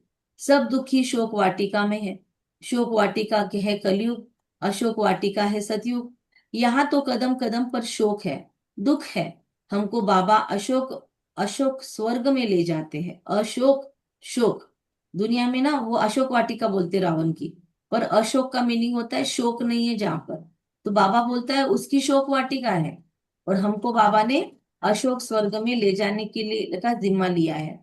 सब दुखी शोक वाटिका में है। शोक वाटिका के है कलयुग, अशोक वाटिका है सतयुग। यहाँ तो कदम कदम पर शोक है, दुख है। हमको बाबा अशोक अशोक स्वर्ग में ले जाते हैं। अशोक शोक, दुनिया में ना वो अशोक वाटिका बोलते रावण की, पर अशोक का मीनिंग होता है शोक नहीं है जहां पर। तो बाबा बोलता है उसकी शोक वाटिका है, और हमको बाबा ने अशोक स्वर्ग में ले जाने के लिए का जिम्मा लिया है।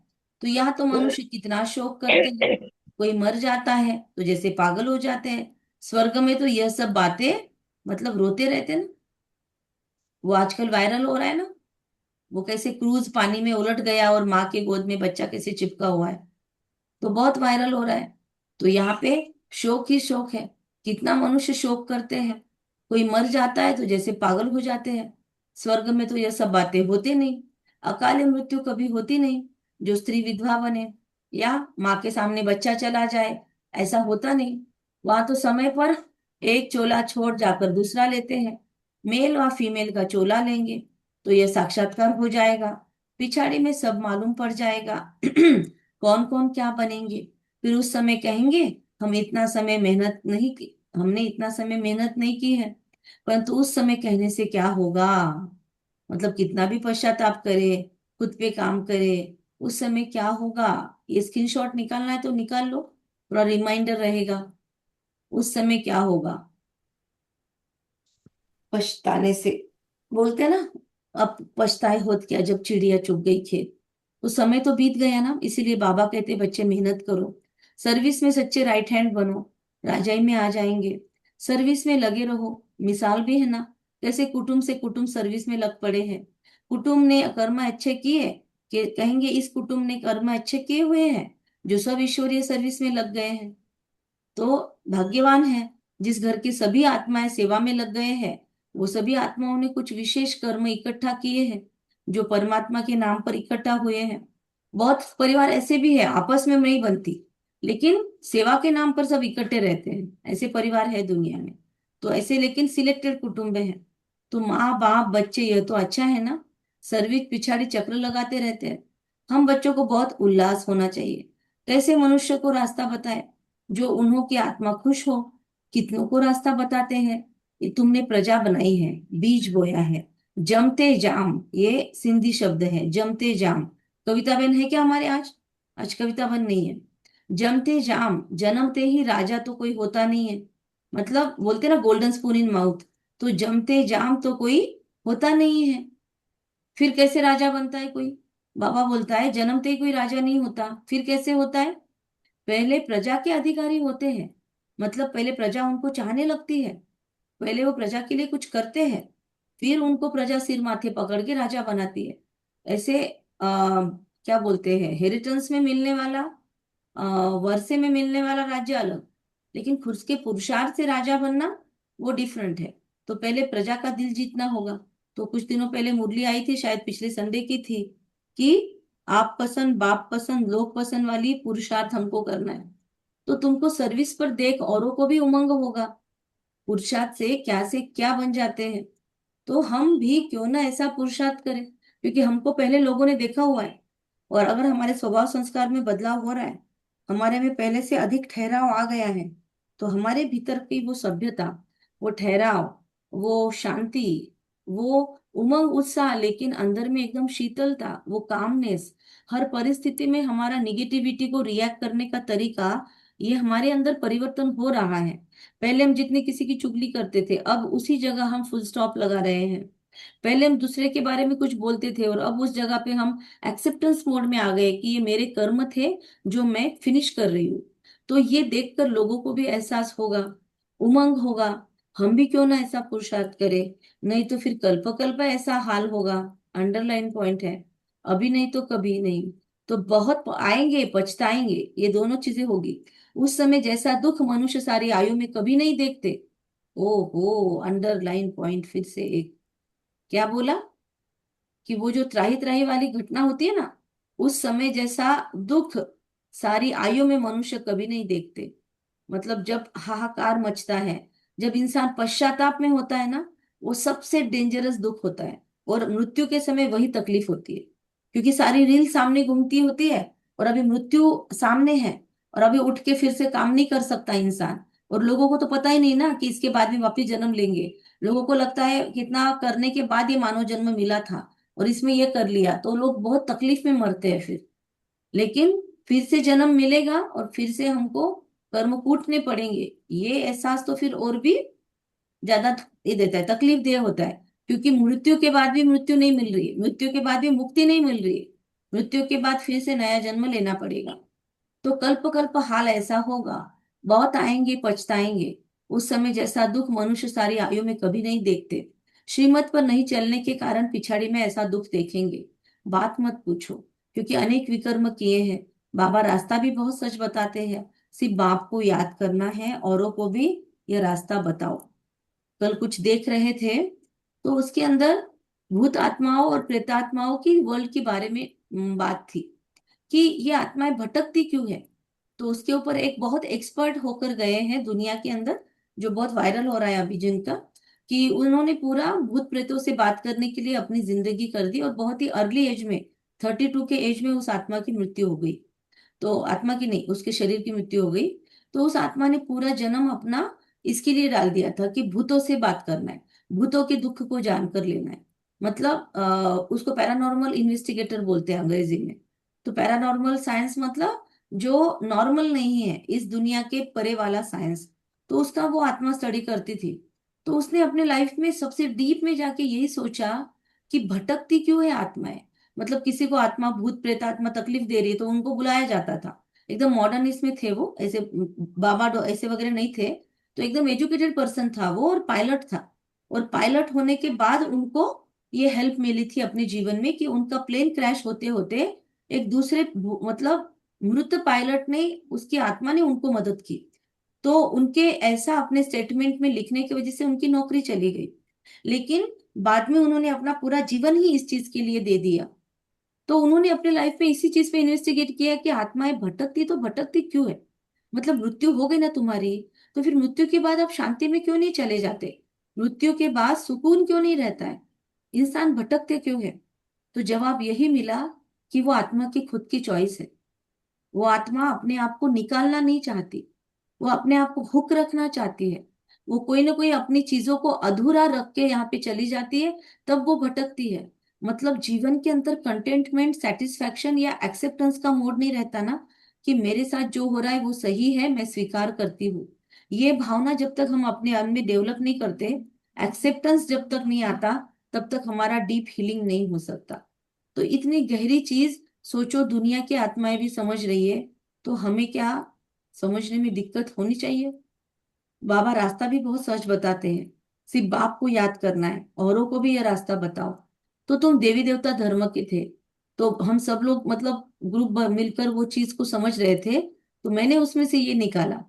तो यहाँ तो मनुष्य कितना शोक करते हैं। कोई मर जाता है तो जैसे पागल हो जाते हैं। स्वर्ग में तो यह सब बातें मतलब रोते रहते हैं ना। वो आजकल वायरल हो रहा है ना, वो कैसे क्रूज पानी में उलट गया और माँ के गोद में बच्चा कैसे चिपका हुआ है, तो बहुत वायरल हो रहा है। तो यहाँ पे शोक ही शोक है। कितना मनुष्य शोक करते हैं। कोई मर जाता है तो जैसे पागल हो जाते हैं। स्वर्ग में तो यह सब बातें होती नहीं। अकाल मृत्यु कभी होती नहीं। जो स्त्री विधवा बने या माँ के सामने बच्चा चला जाए, ऐसा होता नहीं। वहां तो समय पर एक चोला छोड़ जाकर दूसरा लेते हैं। मेल व फीमेल का चोला लेंगे तो यह साक्षात्कार हो जाएगा। पिछाड़ी में सब मालूम पड़ जाएगा। कौन कौन क्या बनेंगे। फिर उस समय कहेंगे हम इतना समय मेहनत नहीं की, हमने इतना समय मेहनत नहीं की है। परंतु उस समय कहने से क्या होगा, मतलब कितना भी पश्चाताप करे, खुद पे काम करे, उस समय क्या होगा। ये स्क्रीनशॉट निकालना है तो निकाल लो, थोड़ा रिमाइंडर रहेगा उस समय क्या होगा। पछताने से बोलते हैं ना, अब पछताए होत क्या जब चिड़िया चुग गई खेत। तो समय तो बीत गया ना, इसीलिए बाबा कहते बच्चे मेहनत करो, सर्विस में सच्चे राइट हैंड बनो, राजाई में आ जाएंगे। सर्विस में लगे रहो। मिसाल भी है ना, कैसे कुटुंब से कुटुंब सर्विस में लग पड़े हैं। कुटुंब ने कर्म अच्छे किए कि कहेंगे इस कुटुंब ने कर्म अच्छे किए हुए हैं, जो सब ईश्वरीय सर्विस में लग गए हैं। तो भाग्यवान है जिस घर की सभी आत्माएं सेवा में लग गए हैं। वो सभी आत्माओं ने कुछ विशेष कर्म इकट्ठा किए हैं, जो परमात्मा के नाम पर इकट्ठा हुए हैं। बहुत परिवार ऐसे भी है आपस में नहीं बनती, लेकिन सेवा के नाम पर सब इकट्ठे रहते हैं। ऐसे परिवार है दुनिया में। तो ऐसे लेकिन सिलेक्टेड कुटुंब है। तो माँ बाप बच्चे यह तो अच्छा है ना, सर्विस पिछाड़ी चक्र लगाते रहते हैं। हम बच्चों को बहुत उल्लास होना चाहिए। कैसे मनुष्य को रास्ता बताए जो उन्हों की आत्मा खुश हो। कितनों को रास्ता बताते हैं। ये तुमने प्रजा बनाई है, बीज बोया है। जमते जाम, ये सिंधी शब्द है, जमते जाम। कविता बन है क्या हमारे आज? आज कविता बन नहीं है। जमते जाम, जन्मते ही राजा तो कोई होता नहीं है। मतलब बोलते ना गोल्डन स्पून इन माउथ। तो जमते जाम तो कोई होता नहीं है, फिर कैसे राजा बनता है कोई। बाबा बोलता है जन्मते ही कोई राजा नहीं होता, फिर कैसे होता है। पहले प्रजा के अधिकारी होते हैं, मतलब पहले प्रजा उनको चाहने लगती है। पहले वो प्रजा के लिए कुछ करते हैं, फिर उनको प्रजा सिर माथे पकड़ के राजा बनाती है। ऐसे क्या बोलते हैं, हेरिटेंस में मिलने वाला, वर्षे में मिलने वाला राज्य अलग, लेकिन खुद के पुरुषार्थ से राजा बनना वो डिफरेंट है। तो पहले प्रजा का दिल जीतना होगा। तो कुछ दिनों पहले मुरली आई थी, शायद पिछले संडे की थी, कि आप पसंद बाप पसंद लोग पसंद वाली पुरुषार्थ हमको करना है। तो तुमको सर्विस पर देख औरों को भी उमंग होगा, पुरुषार्थ से क्या बन जाते हैं। तो हम भी क्यों ना ऐसा पुरुषार्थ करें, क्योंकि हमको पहले लोगों ने देखा हुआ है। और अगर हमारे स्वभाव संस्कार में बदलाव हो रहा है, हमारे में पहले से अधिक ठहराव आ गया है, तो हमारे भीतर की वो सभ्यता, वो ठहराव, वो शांति, वो उमंग उत्साह, लेकिन अंदर में एकदम शीतलता, वो कामनेस, हर परिस्थिति में हमारा निगेटिविटी को रिएक्ट करने का तरीका, ये हमारे अंदर परिवर्तन हो रहा है। पहले हम जितने किसी की चुगली करते थे, अब उसी जगह हम फुल स्टॉप लगा रहे हैं। पहले हम दूसरे के बारे में कुछ बोलते थे, और अब उस जगह पे हम एक्सेप्टेंस मोड में आ गए कि ये मेरे कर्म थे जो मैं फिनिश कर रही हूँ। तो ये देखकर लोगों को भी एहसास होगा, उमंग होगा। हम भी क्यों ना ऐसा पुरुषार्थ करें। नहीं तो फिर कल्प ऐसा हाल होगा। अंडरलाइन पॉइंट है, अभी नहीं तो कभी नहीं। तो बहुत आएंगे, पछताएंगे, ये दोनों चीजें होगी। उस समय जैसा दुख मनुष्य सारी आयु में कभी नहीं देखते। ओहो, अंडरलाइन पॉइंट फिर से एक, क्या बोला, कि वो जो त्राही त्राही वाली घटना होती है ना, उस समय जैसा दुख सारी आयु में मनुष्य कभी नहीं देखते। मतलब जब हाहाकार मचता है, जब इंसान पश्चाताप में होता है ना, वो सबसे डेंजरस दुख होता है। और मृत्यु के समय वही तकलीफ होती है। क्योंकि सारी रील सामने घूमती होती है और अभी मृत्यु सामने है, और अभी उठ के फिर से काम नहीं कर सकता इंसान। और लोगों को तो पता ही नहीं ना कि इसके बाद में वापिस जन्म लेंगे। लोगों को लगता है कितना करने के बाद ये मानव जन्म मिला था और इसमें ये कर लिया, तो लोग बहुत तकलीफ में मरते हैं फिर। लेकिन फिर से जन्म मिलेगा और फिर से हमको कर्म कूटने पड़ेंगे, ये एहसास तो फिर और भी ज्यादा ये देता है, तकलीफ देह होता है। क्योंकि मृत्यु के बाद भी मृत्यु नहीं मिल रही है, मृत्यु के बाद भी मुक्ति नहीं मिल रही है, मृत्यु के बाद फिर से नया जन्म लेना पड़ेगा। तो कल्प कल्प हाल ऐसा होगा, बहुत आएंगे पछताएंगे। उस समय जैसा दुख मनुष्य सारी आयु में कभी नहीं देखते। श्रीमत पर नहीं चलने के कारण पिछाड़ी में ऐसा दुख देखेंगे। बात मत पूछो, क्योंकि अनेक विकर्म किए हैं। बाबा रास्ता भी बहुत सच बताते हैं। सिर्फ बाप को याद करना है, औरों को भी यह रास्ता बताओ। कल कुछ देख रहे थे, तो उसके अंदर भूत आत्माओं और प्रेतात्माओं की वर्ल्ड के बारे में बात थी कि ये आत्माएं भटकती क्यों है। तो उसके ऊपर एक बहुत एक्सपर्ट होकर गए हैं दुनिया के अंदर, जो बहुत वायरल हो रहा है अभी जिनका, कि उन्होंने पूरा भूत प्रेतों से बात करने के लिए अपनी जिंदगी कर दी, और बहुत ही अर्ली एज में 32 के एज में उस आत्मा की मृत्यु हो गई। तो आत्मा की नहीं, उसके शरीर की मृत्यु हो गई। तो उस आत्मा ने पूरा जन्म अपना इसके लिए डाल दिया था कि भूतों से बात करना है, भूतों के दुख को जानकर लेना है। मतलब उसको पैरानॉर्मल इन्वेस्टिगेटर बोलते हैं अंग्रेजी में। तो पैरानॉर्मल साइंस मतलब जो नॉर्मल नहीं है, इस दुनिया के परे वाला साइंस। तो उसका वो आत्मा स्टडी करती थी। तो उसने अपने लाइफ में सबसे डीप में जाके यही सोचा कि भटकती क्यों है आत्माएं। मतलब किसी को आत्मा, भूत प्रेत आत्मा तकलीफ दे रही है तो उनको बुलाया जाता था। एकदम मॉडर्न इसमें थे वो, ऐसे ऐसे वगैरह नहीं थे। तो एकदम एजुकेटेड पर्सन था वो, और पायलट था। और पायलट होने के बाद उनको ये हेल्प मिली थी अपने जीवन में कि उनका प्लेन क्रैश होते होते एक दूसरे मतलब मृत पायलट ने, उसकी आत्मा ने उनको मदद की। तो उनके ऐसा अपने स्टेटमेंट में लिखने की वजह से उनकी नौकरी चली गई। लेकिन बाद में उन्होंने अपना पूरा जीवन ही इस चीज के लिए दे दिया। तो उन्होंने अपने लाइफ में इसी चीज पे इन्वेस्टिगेट किया कि आत्माएं भटकती तो भटकती क्यों है। मतलब मृत्यु हो गई ना तुम्हारी, तो फिर मृत्यु के बाद आप शांति में क्यों नहीं चले जाते, मृत्यु के बाद सुकून क्यों नहीं रहता है, इंसान भटकते क्यों है। तो जवाब यही मिला कि वो आत्मा की खुद की चॉइस है। वो आत्मा अपने आप को निकालना नहीं चाहती, वो अपने आप को हुक रखना चाहती है। वो कोई ना कोई अपनी चीजों को अधूरा रख के यहाँ पे चली जाती है, तब वो भटकती है। मतलब जीवन के अंदर कंटेंटमेंट, सेटिस्फैक्शन या एक्सेप्टेंस का मोड नहीं रहता ना, कि मेरे साथ जो हो रहा है वो सही है, मैं स्वीकार करती हूँ। ये भावना जब तक हम अपने आप में डेवलप नहीं करते, एक्सेप्टेंस जब तक नहीं आता, तब तक हमारा डीप हीलिंग नहीं हो सकता। तो इतनी गहरी चीज सोचो, दुनिया की आत्माएं भी समझ रही है, तो हमें क्या समझने में दिक्कत होनी चाहिए। बाबा रास्ता भी बहुत सच बताते हैं। सिर्फ बाप को याद करना है, औरों को भी यह रास्ता बताओ। तो तुम देवी देवता धर्म के थे, तो हम सब लोग मतलब ग्रुप मिलकर वो चीज को समझ रहे थे। तो मैंने उसमें से ये निकाला।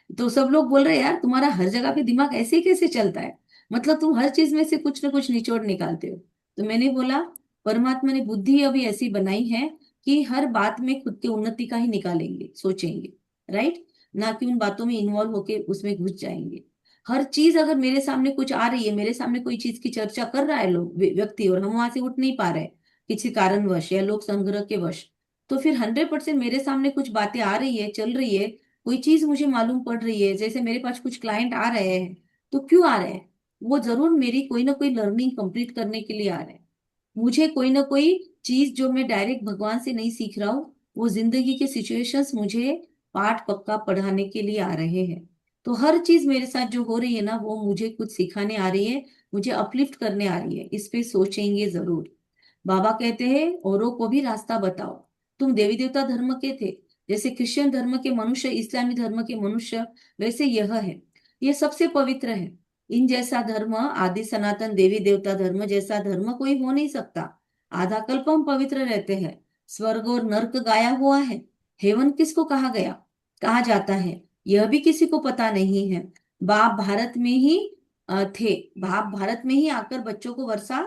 तो सब लोग बोल रहे यार तुम्हारा हर जगह पे दिमाग ऐसे ही कैसे चलता है, मतलब तुम हर चीज में से कुछ ना कुछ निचोड़ निकालते हो। तो मैंने बोला परमात्मा ने बुद्धि अभी ऐसी बनाई है कि हर बात में खुद की उन्नति का ही निकालेंगे, सोचेंगे, राइट। ना कि उन बातों में इन्वॉल्व होके उसमें घुस जाएंगे। हर चीज अगर मेरे सामने कुछ आ रही है, मेरे सामने कोई चीज की चर्चा कर रहा है लोग व्यक्ति, और हम वहां से उठ नहीं पा रहे किसी कारणवश या लोक संग्रह के वश, तो फिर 100% मेरे सामने कुछ बातें आ रही है, चल रही है, कोई चीज मुझे मालूम पड़ रही है, जैसे मेरे पास कुछ क्लाइंट आ रहे हैं। तो क्यों आ रहे हैं, वो जरूर मेरी कोई ना कोई लर्निंग कंप्लीट करने के लिए आ रहे हैं। मुझे कोई ना कोई चीज जो मैं डायरेक्ट भगवान से नहीं सीख रहा हूँ, वो जिंदगी के सिचुएशंस मुझे पाठ पक्का पढ़ाने के लिए आ रहे हैं। तो हर चीज मेरे साथ जो हो रही है ना, वो मुझे कुछ सिखाने आ रही है, मुझे अपलिफ्ट करने आ रही है। इस पे सोचेंगे जरूर। बाबा कहते हैं औरों को भी रास्ता बताओ। तुम देवी देवता धर्म के थे, जैसे क्रिश्चियन धर्म के मनुष्य, इस्लामी धर्म के मनुष्य, वैसे यह है, ये सबसे पवित्र है। इन जैसा धर्म, आदि सनातन देवी देवता धर्म जैसा धर्म कोई हो नहीं सकता। आधा कल्प हम पवित्र रहते हैं। स्वर्ग और नर्क गाया हुआ है। हेवन किसको कहा गया, कहा जाता है, यह भी किसी को पता नहीं है। बाप भारत में ही थे, बाप भारत में ही आकर बच्चों को वर्षा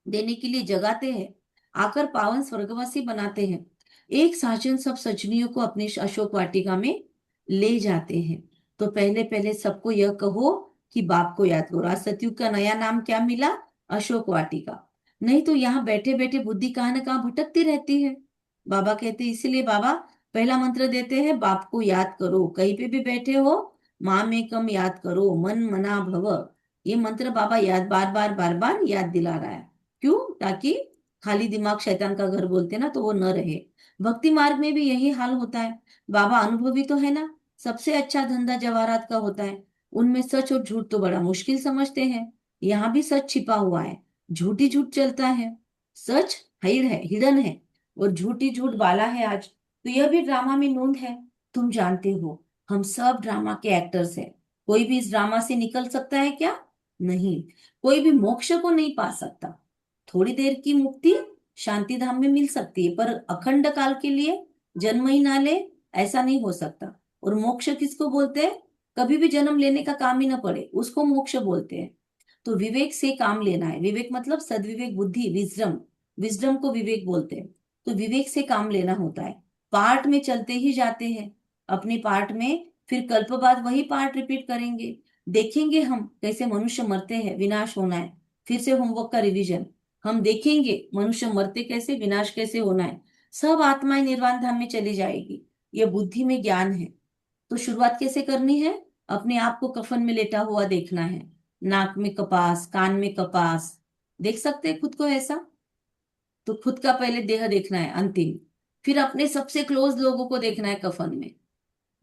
देने के लिए जगाते हैं, आकर पावन स्वर्गवासी बनाते हैं। एक साजन सब सजनियों को अपनी अशोक वाटिका में ले जाते हैं। तो पहले पहले सबको यह कहो कि बाप को याद करो। आज सतयुग का नया नाम क्या मिला, अशोक वाटिका। नहीं तो यहाँ बैठे बैठे बुद्धि कहाँ न कहाँ भटकती रहती है। बाबा कहते हैं, इसीलिए बाबा पहला मंत्र देते हैं, बाप को याद करो, कहीं पे भी बैठे हो, माँ में कम याद करो, मन मना भव। ये मंत्र बाबा याद बार बार याद दिला रहा है। क्यों? ताकि खाली दिमाग शैतान का घर बोलते हैं ना, तो वो न रहे। भक्ति मार्ग में भी यही हाल होता है। बाबा अनुभवी तो है ना, सबसे अच्छा धंधा जवाहरात का होता है। उनमें सच और झूठ तो बड़ा मुश्किल समझते हैं। यहाँ भी सच छिपा हुआ है, झूठी झूठ चलता है। सच हिडन है, और झूठी झूठ बाला है आज। तो यह भी ड्रामा में नूंद है। तुम जानते हो, हम सब ड्रामा के एक्टर्स हैं। कोई भी इस ड्रामा से निकल सकता है क्या? नहीं। कोई भी मोक्ष को नहीं पा सकता। थोड़ी देर की मुक्ति शांति धाम में मिल सकती है, पर अखंड काल के लिए जन्म ही ना ले, ऐसा नहीं हो सकता। और मोक्ष किसको बोलते हैं? कभी भी जन्म लेने का काम ही ना पड़े, उसको मोक्ष बोलते हैं। तो विवेक से काम लेना है। विवेक मतलब सद्विवेक, बुद्धि, विजडम। विजडम को विवेक बोलते हैं। तो विवेक से काम लेना होता है। पार्ट में चलते ही जाते हैं, अपने पार्ट में, फिर कल्प बाद वही पार्ट रिपीट करेंगे। देखेंगे हम कैसे मनुष्य मरते हैं, विनाश होना है, फिर से होमवर्क का रिवीजन। हम देखेंगे मनुष्य मरते कैसे, विनाश कैसे होना है। सब आत्माएं निर्वाण धाम में चली जाएगी। ये बुद्धि में ज्ञान है। तो शुरुआत कैसे करनी है? अपने आप को कफन में लेटा हुआ देखना है। नाक में कपास, कान में कपास। देख सकते हैं खुद को ऐसा? तो खुद का पहले देह देखना है अंतिम, फिर अपने सबसे क्लोज लोगों को देखना है कफन में।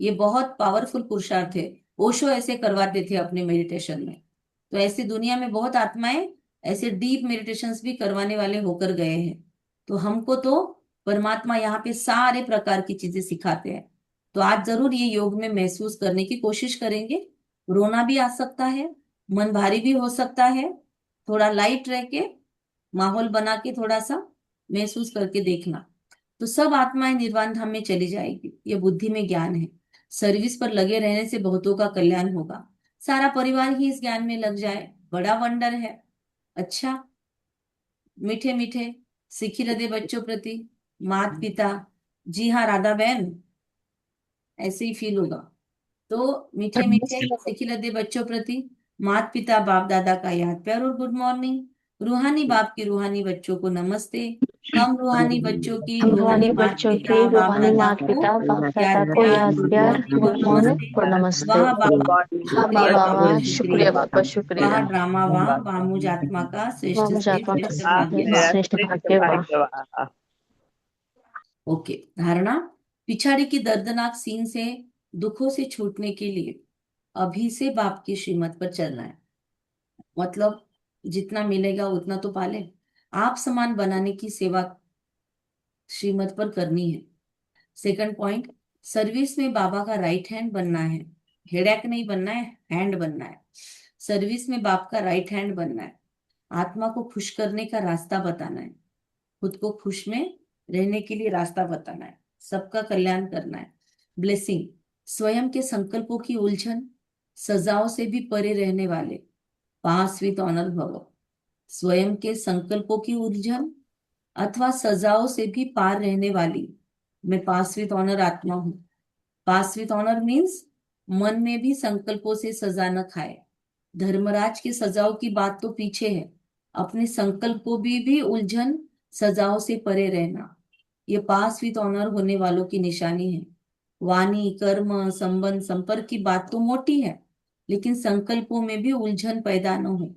ये बहुत पावरफुल पुरुषार्थ है। ओशो ऐसे करवाते थे अपने मेडिटेशन में। तो ऐसी दुनिया में बहुत आत्माएं ऐसे डीप मेडिटेशंस भी करवाने वाले होकर गए हैं। तो हमको तो परमात्मा यहाँ पे सारे प्रकार की चीजें सिखाते हैं। तो आज जरूर ये योग में महसूस करने की कोशिश करेंगे। रोना भी आ सकता है, मन भारी भी हो सकता है। थोड़ा लाइट रह के, माहौल बना के थोड़ा सा महसूस करके देखना। तो सब आत्माएं निर्वाण धाम में चली जाएगी, ये बुद्धि में ज्ञान है। सर्विस पर लगे रहने से बहुतों का कल्याण होगा। सारा परिवार ही इस ज्ञान में लग जाए, बड़ा वंडर है। अच्छा, मीठे मीठे सीखी हृदय बच्चों प्रति माता पिता, जी हाँ राधा बहन, ऐसे ही फील होगा। तो मीठे मीठे सीखी हृदय बच्चों प्रति माता पिता बाप दादा का याद प्यार और गुड मॉर्निंग। रूहानी बाप की रूहानी बच्चों को नमस्ते। हम रूहानी बच्चों की हम रूहानी रूहानी माता बच्चों पिता के बाप रूहानी दादा माता को पिता बाप याद दादा को प्यार याद गुड प्यार मॉर्निंग और गुड मॉर्निंग नमस्ते। और नमस्ते। वाह बाबा, वाह शुक्रिया बाबा, बाबा, वाह शुक्रिया। शुक्रिया बाबा वाह शुक्रिया। ड्रामा, वाह वामुज आत्मा का वाह श्रेष्ठ मुझे से आत्मा श्रेष्ठ का भाग्य, वाह। श्रेष्ठ भाग्य वाह। वाह। ओके, धारणा। पिछाड़ी की दर्दनाक सीन से, दुखों से छूटने के लिए अभी से बाप की श्रीमत पर चलना है। मतलब जितना मिलेगा उतना तो पाले। आप समान बनाने की सेवा श्रीमत पर करनी है। सेकंड पॉइंट, सर्विस में बाबा का राइट हैंड बनना है। हेडैक नहीं बनना है, हैंड बनना है। सर्विस में बाप का राइट हैंड बनना है। आत्मा को खुश करने का रास्ता बताना है। खुद को खुश में रहने के लिए रास्ता बताना है। सबका कल्याण करना है। ब्लेसिंग, स्वयं के संकल्पों की उलझन, सजाओं से भी परे रहने वाले, पास विद ऑनर भव। स्वयं के संकल्पों की उलझन अथवा सजाओं से भी पार रहने वाली मैं पास विद ऑनर आत्मा हूँ। पास विद ऑनर मीन्स मन में भी संकल्पों से सजा न खाए। धर्मराज की सजाओं की बात तो पीछे है, अपने संकल्पों भी उलझन, सजाओं से परे रहना, ये पास विद ऑनर होने वालों की निशानी है। वाणी कर्म संबंध संपर्क की बात तो मोटी है, लेकिन संकल्पों में भी उलझन पैदा न हो,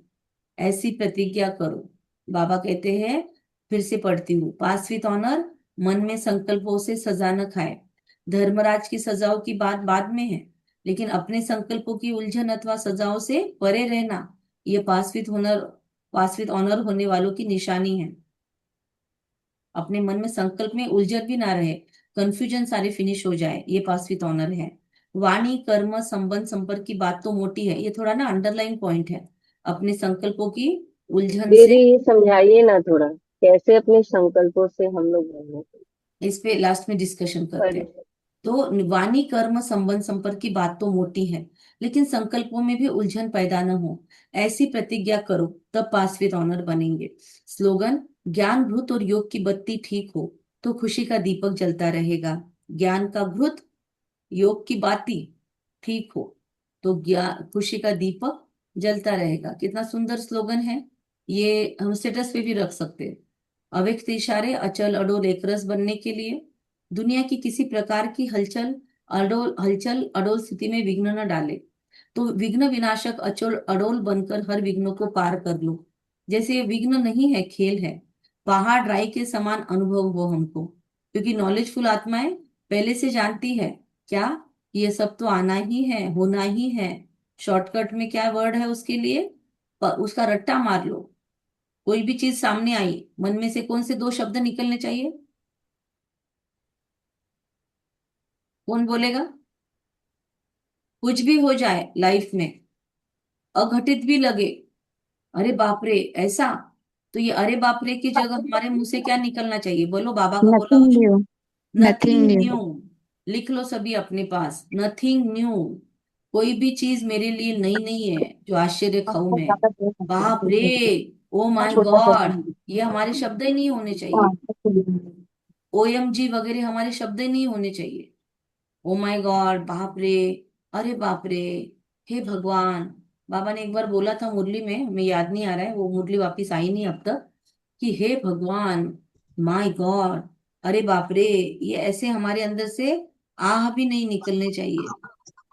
ऐसी प्रतिज्ञा करो। बाबा कहते हैं, फिर से पढ़ती हूँ, पास विथ ऑनर, मन में संकल्पों से सजा न खाए। धर्मराज की सजाओं की बात बाद में है, लेकिन अपने संकल्पों की उलझन अथवा सजाओं से परे रहना, ये पास विथ ऑनर होने वालों की निशानी है। अपने मन में संकल्प में उलझन भी ना रहे, कंफ्यूजन सारे फिनिश हो जाए, ये पास विथ ऑनर है। वाणी कर्म संबंध संपर्क की बात तो मोटी है, ये थोड़ा ना अंडरलाइन पॉइंट है। अपने संकल्पों की उलझन दीदी से, ये समझाइए ना थोड़ा, कैसे अपने संकल्पों से हम लोग बनने इस पे लास्ट में डिस्कशन करते पर। हैं। तो वाणी कर्म संबंध संपर्क की बात तो मोटी है, लेकिन संकल्पों में भी उलझन पैदा न हो, ऐसी प्रतिज्ञा करो, तब पास विद ऑनर बनेंगे। स्लोगन, ज्ञान घृत और योग की बत्ती ठीक हो तो खुशी का दीपक जलता रहेगा। ज्ञान का घृत, योग की बाती ठीक हो तो ज्ञान खुशी का दीपक जलता रहेगा। कितना सुंदर स्लोगन है। ये हम स्टेटस पे भी रख सकते हैं। अव्यक्त इशारे अचल अडोल एकरस बनने के लिए। दुनिया की किसी प्रकार की हलचल अडोल स्थिति में विघ्न न डाले। तो विघ्न विनाशक अचल अडोल बनकर हर विघ्न को पार कर लो। जैसे ये विघ्न नहीं है, खेल है। पहाड़ राई के समान अनुभव हो हमको, क्योंकि नॉलेजफुल आत्माएं पहले से जानती है क्या, ये सब तो आना ही है, होना ही है। शॉर्टकट में क्या वर्ड है उसके लिए, उसका रट्टा मार लो। कोई भी चीज सामने आई, मन में से कौन से दो शब्द निकलने चाहिए? कौन बोलेगा? कुछ भी हो जाए लाइफ में, अघटित भी लगे, अरे बाप रे ऐसा, तो ये अरे बाप रे की जगह हमारे मुंह से क्या निकलना चाहिए? बोलो, बाबा का बोला नथिंग हुआ। New. Nothing nothing new. New. लिख लो सभी अपने पास, नथिंग न्यू। कोई भी चीज मेरे लिए नई नहीं है जो आश्चर्य खाऊं मैं। बाप रे, ओ माय गॉड, ये हमारे शब्द ही नहीं होने चाहिए। ओएमजी वगैरह हमारे शब्द ही नहीं होने चाहिए। ओ माय गॉड, बाप रे, अरे बाप रे, हे भगवान। बाबा ने एक बार बोला था मुरली में, हमें याद नहीं आ रहा है, वो मुरली वापस आई नहीं अब तक, कि हे भगवान, माय गॉड, अरे बाप रे। ये ऐसे हमारे अंदर से आह भी नहीं निकलने चाहिए।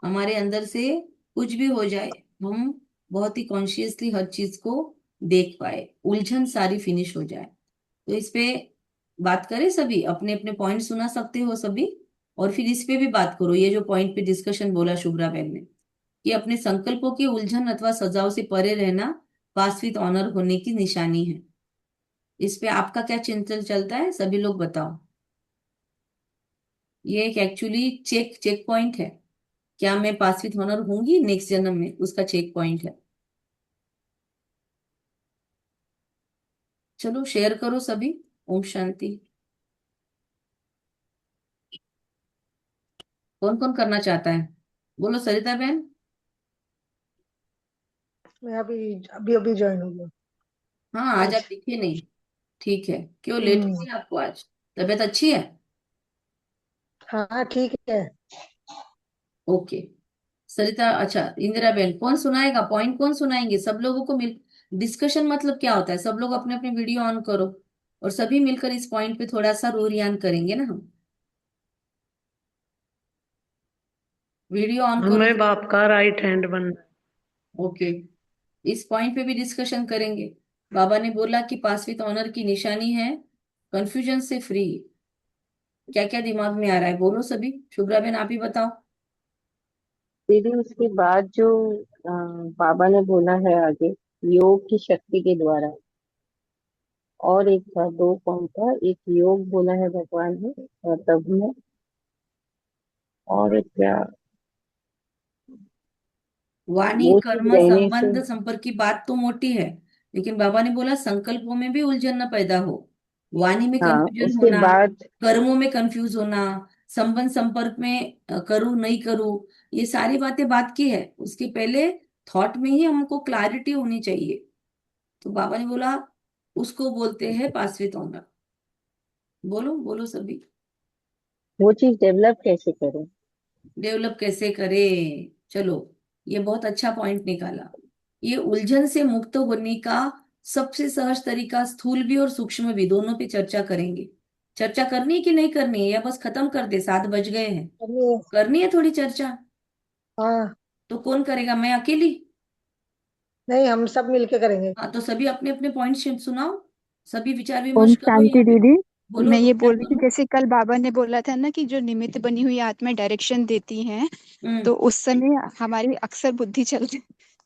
हमारे अंदर से कुछ भी हो जाए, हम बहुत ही कॉन्शियसली हर चीज को देख पाए, उलझन सारी फिनिश हो जाए। तो इस पे बात करें सभी, अपने अपने पॉइंट सुना सकते हो सभी। और फिर इस पे भी बात करो, ये जो पॉइंट पे डिस्कशन बोला शुभ्रा बहन ने, कि अपने संकल्पों की उलझन अथवा सजाओं से परे रहना पास विद ऑनर होने की निशानी है। इस पे आपका क्या चिंतन चलता है, सभी लोग बताओ। ये एक एक्चुअली चेक चेक पॉइंट है। क्या मैं पास विद ऑनर होंगी नेक्स्ट जन्म में, उसका चेक पॉइंट है। चलो शेयर करो सभी। ओम शांति। कौन कौन करना चाहता है? बोलो सरिता बहन। मैं अभी अभी अभी ज्वाइन हो गया हाँ, आज आज। आप दिखे नहीं। ठीक है, क्यों लेट हो हम्म। गई आपको आज? तबीयत अच्छी है? हाँ ठीक है। ओके। सरिता, अच्छा इंदिरा बहन, कौन सुनाएगा पॉइंट, कौन सुनाएंगे? सब लोगों को मिल, डिस्कशन मतलब क्या होता है, सब लोग अपने अपने वीडियो ऑन करो और सभी मिलकर इस पॉइंट पे थोड़ा सा रोरियान करेंगे ना हम। वीडियो ऑन करो। हमें बाप का राइट हैंड बनना है। ओके। इस पॉइंट पे भी डिस्कशन करेंगे। बाबा ने बोला कि पास विद ऑनर की निशानी है कंफ्यूजन से फ्री। क्या क्या दिमाग में आ रहा है, बोलो सभी। शुभ्रा बहन आप ही बताओ। दीदी उसके बाद जो अ, बाबा ने बोला है आगे, योग की शक्ति के द्वारा, और एक था, दो पॉइंट था, एक योग बोला है भगवान ने तब में, और एक क्या, वाणी वो चीज कर्म रहने से। संबंध संपर्क की बात तो मोटी है, लेकिन बाबा ने बोला संकल्पों में भी उलझन न पैदा हो। वाणी में हाँ कंफ्यूजन उसके होना, बाद कर्मों में कंफ्यूज होना, संबंध संपर्क में करूं नहीं करूं, ये सारी बातें बात की है। उसके पहले थॉट में ही हमको क्लैरिटी होनी चाहिए। तो बाबा ने बोला उसको बोलते हैं पासवित ऑनर। बोलो बोलो सभी। वो चीज डेवलप कैसे करें। डेवलप कैसे करें, चलो, ये बहुत अच्छा पॉइंट निकाला। ये उलझन से मुक्त होने का सबसे सहज तरीका, स्थूल भी और सूक्ष्म भी, दोनों पे चर्चा करेंगे। चर्चा करनी है कि नहीं करनी है, या बस खत्म कर दे, 7 बज गए हैं। चलिए। करनी है थोड़ी चर्चा। हाँ। तो कौन करेगा, मैं अकेली? नहीं, हम सब मिलके करेंगे। हाँ, तो सभी अपने अपने पॉइंट सुनाओ, सभी विचार ओम विमर्श करो शांति यहाँ पे। दीदी। बोलो मैं ये क्या बोल रही थी, बोलो। जैसे कल बाबा ने बोला था ना कि जो निमित्त बनी हुई आत्मा डायरेक्शन देती हैं, हम्म। तो उस समय हमारी अक्सर बुद्धि चल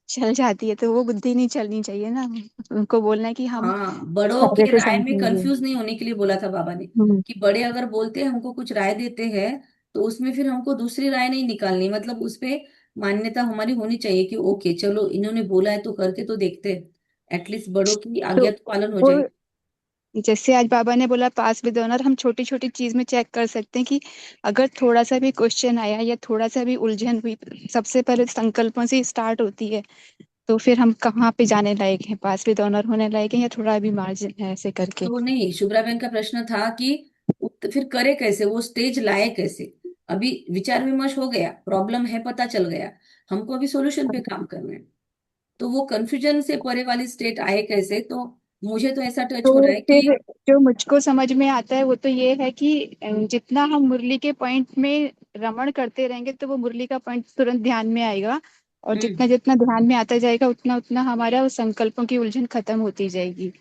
चल जाती है, तो वो बुद्धि नहीं चलनी चाहिए ना। उनको बोलना है कि हम हाँ, बड़ों सारे की को राय में समझेंगे। कंफ्यूज नहीं होने के लिए बोला था बाबा ने, हम्म। कि बड़े अगर बोलते हैं, हमको कुछ राय देते हैं, तो उसमें फिर हमको दूसरी राय नहीं निकालनी, मतलब उस पे मान्यता हमारी होनी चाहिए कि ओके चलो इन्होंने बोला है तो करके तो देखते हैं, एटलीस्ट बड़ों की तो आज्ञा तो पालन हो वो, जाए। जैसे आज बाबा ने बोला पास विद ऑनर, हम छोटी छोटी चीज में चेक कर सकते हैं कि अगर थोड़ा सा भी क्वेश्चन आया या थोड़ा सा भी उलझन हुई, सबसे पहले संकल्पों से स्टार्ट होती है। तो फिर हम कहाँ पे जाने लायक हैं, पास विद ऑनर होने लायक हैं या थोड़ा भी मार्जिन है, ऐसे करके। तो नहीं, शुभ्रा बहन का प्रश्न था कि फिर करे कैसे, वो स्टेज लाए कैसे। अभी विचार विमर्श हो गया, प्रॉब्लम है पता चल गया, हमको अभी सॉल्यूशन पे काम करना है। तो वो कंफ्यूजन से परे वाली स्टेट आए कैसे? तो मुझे तो ऐसा टच हो रहा तो है कि फिर जो मुझको समझ में आता है वो तो ये है कि जितना हम मुरली के पॉइंट में रमण करते रहेंगे तो वो मुरली का पॉइंट तुरंत ध्यान में आएगा, और हम्म, जितना जितना ध्यान में आता जाएगा उतना उतना हमारा उस संकल्पों की उलझन खत्म होती जाएगी।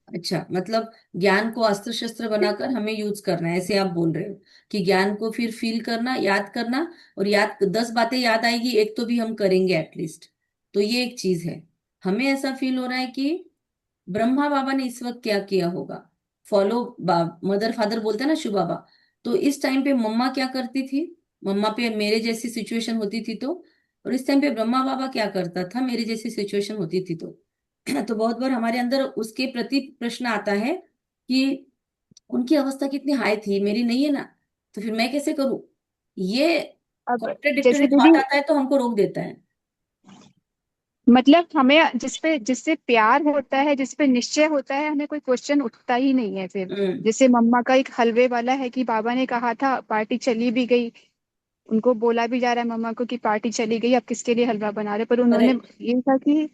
अच्छा, मतलब ज्ञान को अस्त्र शस्त्र बनाकर हमें यूज करना है, ऐसे आप बोल रहे हो कि ज्ञान को फिर फील करना, याद करना, और याद 10 बातें याद आएगी, एक तो भी हम करेंगे एटलीस्ट। तो ये एक चीज है। हमें ऐसा फील हो रहा है कि ब्रह्मा बाबा ने इस वक्त क्या किया होगा। फॉलो मदर फादर बोलते हैं ना, शिव बाबा। तो इस टाइम पे मम्मा क्या करती थी, मम्मा पे मेरे जैसी सिचुएशन होती थी तो, और इस टाइम पे ब्रह्मा बाबा क्या करता था मेरे जैसी सिचुएशन होती थी तो तो बहुत बार हमारे अंदर उसके प्रति प्रश्न आता है कि उनकी अवस्था कितनी हाई थी, मेरी नहीं है ना, तो फिर मैं कैसे करूं? ये अब कॉन्ट्रडिक्टरी जैसे थॉट दीदी, आता है तो हमको रोक देता है। मतलब हमें जिसपे जिससे प्यार होता है, जिसपे निश्चय होता है, हमें कोई क्वेश्चन उठता ही नहीं है फिर। हम्म। जैसे मम्मा का एक हलवे वाला है कि बाबा ने कहा था पार्टी चली भी गई, उनको बोला भी जा रहा है मम्मा को कि पार्टी चली गई, अब किसके लिए हलवा बना रहे, पर उन्होंने करेक्ट। ये था कि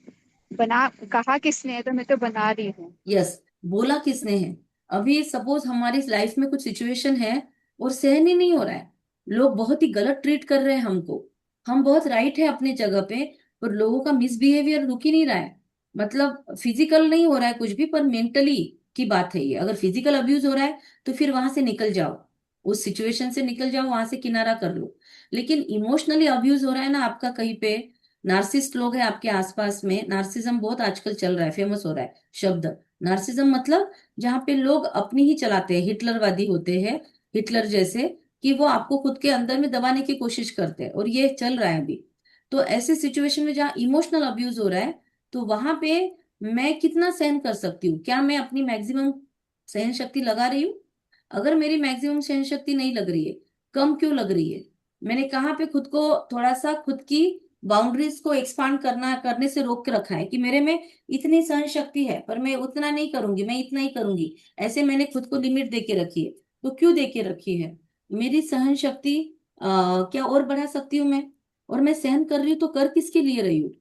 बना, कहा किसने है तो मैं तो बना रही हूँ। यस, बोला किसने है? अभी सपोज हमारी लाइफ में कुछ सिचुएशन है और सहन ही नहीं हो रहा है, लोग बहुत ही गलत ट्रीट कर रहे हैं हमको, हम बहुत राइट है अपनी जगह पे, पर लोगों का मिसबिहेवियर रुक ही नहीं रहा है। मतलब फिजिकल नहीं हो रहा है कुछ भी, पर मेंटली की बात है ये। अगर फिजिकल अब्यूज हो रहा है तो फिर वहां से निकल जाओ, उस सिचुएशन से निकल जाओ, वहां से किनारा कर लो। लेकिन इमोशनली अब्यूज हो रहा है ना आपका कहीं पे, नार्सिस्ट लोग हैं आपके आसपास में, नार्सिज्म बहुत आजकल चल रहा है, फेमस हो रहा है शब्द। नार्सिज्म मतलब जहाँ पे लोग अपनी ही चलाते हैं, हिटलरवादी होते हैं, हिटलर जैसे, कि वो आपको खुद के अंदर में दबाने की कोशिश करते हैं, और ये चल रहा है अभी। तो ऐसे सिचुएशन में जहाँ इमोशनल अब्यूज हो रहा है, तो वहां पे मैं कितना सहन कर सकती हूँ? क्या मैं अपनी मैक्सिमम सहन शक्ति लगा रही हूँ? अगर मेरी मैक्सिमम सहन शक्ति नहीं लग रही है, कम क्यों लग रही है? मैंने कहाँ पे खुद को थोड़ा सा, खुद की बाउंड्रीज को एक्सपांड करने से रोक के रखा है कि मेरे में इतनी सहन शक्ति है पर मैं उतना नहीं करूंगी, मैं इतना ही करूंगी, ऐसे मैंने खुद को लिमिट दे के रखी है। तो क्यों दे के रखी है? मेरी सहन शक्ति क्या और बढ़ा सकती हूँ मैं? और मैं सहन कर रही हूँ तो कर किसके लिए रही हूँ?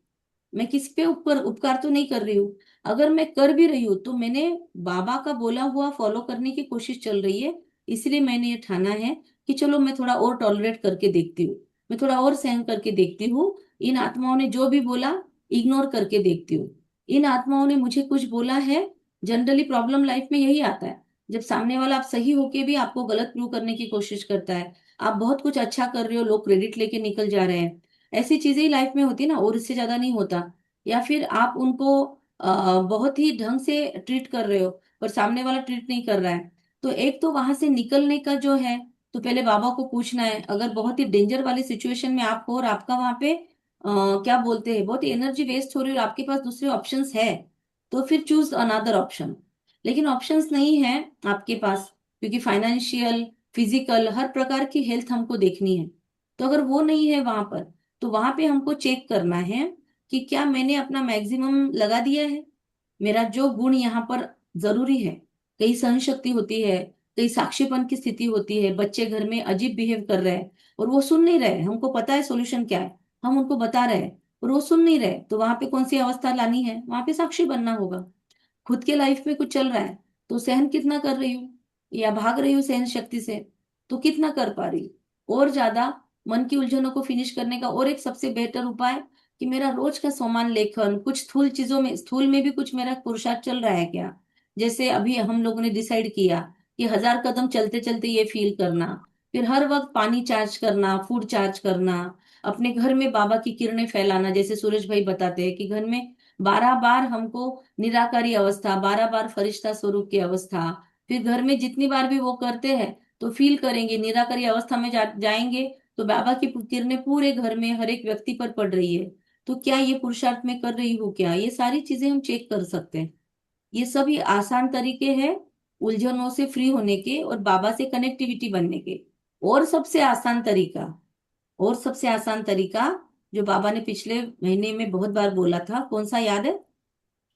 मैं किस पे ऊपर उपकार तो नहीं कर रही हूँ। अगर मैं कर भी रही हूँ तो मैंने बाबा का बोला हुआ फॉलो करने की कोशिश चल रही है, इसलिए मैंने ये ठाना है कि चलो मैं थोड़ा और टॉलरेट करके देखती हूँ, मैं थोड़ा और सहन करके देखती हूँ। इन आत्माओं ने जो भी बोला, इग्नोर करके देखती हूँ। इन आत्माओं ने मुझे कुछ बोला है। जनरली प्रॉब्लम लाइफ में यही आता है, जब सामने वाला आप सही होके भी आपको गलत प्रूव करने की कोशिश करता है। आप बहुत कुछ अच्छा कर रहे हो, लोग क्रेडिट लेके निकल जा रहे हैं, ऐसी चीजें ही लाइफ में होती है ना, और इससे ज्यादा नहीं होता। या फिर आप उनको बहुत ही ढंग से ट्रीट कर रहे हो पर सामने वाला ट्रीट नहीं कर रहा है। तो एक तो वहां से निकलने का जो है, तो पहले बाबा को पूछना है। अगर बहुत ही डेंजर वाली सिचुएशन में आप हो और आपका वहां पे क्या बोलते हैं, बहुत ही एनर्जी वेस्ट हो रही है और आपके पास दूसरे ऑप्शंस है, तो फिर चूज अनदर ऑप्शन। लेकिन ऑप्शंस नहीं है आपके पास, क्योंकि फाइनेंशियल, फिजिकल, हर प्रकार की हेल्थ हमको देखनी है। तो अगर वो नहीं है वहां पर, तो वहां पे हमको चेक करना है कि क्या मैंने अपना मैक्सिमम लगा दिया है। मेरा जो गुण यहाँ पर जरूरी है, कई सहन शक्ति होती है, कई साक्षीपन की स्थिति होती है, बच्चे घर में अजीब बिहेव कर रहे हैं और वो सुन नहीं रहे, हमको पता है सोल्यूशन क्या है, हम उनको बता रहे हैं और वो सुन नहीं रहे, तो वहां पे कौन सी अवस्था लानी है? वहां पे साक्षी बनना होगा। खुद के लाइफ में कुछ चल रहा है तो सहन कितना कर रही हूँ, या भाग रही हूँ सहन शक्ति से, तो कितना कर पा रही हूँ? और ज्यादा मन की उलझनों को फिनिश करने का और एक सबसे बेहतर उपाय, कि मेरा रोज का सोमान लेखन, कुछ स्थूल चीजों में, स्थूल में भी कुछ मेरा पुरुषार्थ चल रहा है क्या? जैसे अभी हम लोगों ने डिसाइड किया कि 1000 कदम चलते चलते ये फील करना, फिर हर वक्त पानी चार्ज करना, फूड चार्ज करना, अपने घर में बाबा की किरणें फैलाना, जैसे सूरज भाई बताते हैं कि घर में 12 बार हमको निराकारी अवस्था, 12 बार फरिश्ता स्वरूप की अवस्था, फिर घर में जितनी बार भी वो करते हैं तो फील करेंगे निराकारी अवस्था में जाएंगे, तो बाबा की किरणें पूरे घर में हर एक व्यक्ति पर पड़ रही है। तो क्या ये पुरुषार्थ में कर रही हूँ क्या? ये सारी चीजें हम चेक कर सकते हैं। ये सभी आसान तरीके हैं उलझनों से फ्री होने के और बाबा से कनेक्टिविटी बनने के। और सबसे आसान तरीका, और सबसे आसान तरीका, जो बाबा ने पिछले महीने में बहुत बार बोला था, कौन सा याद है?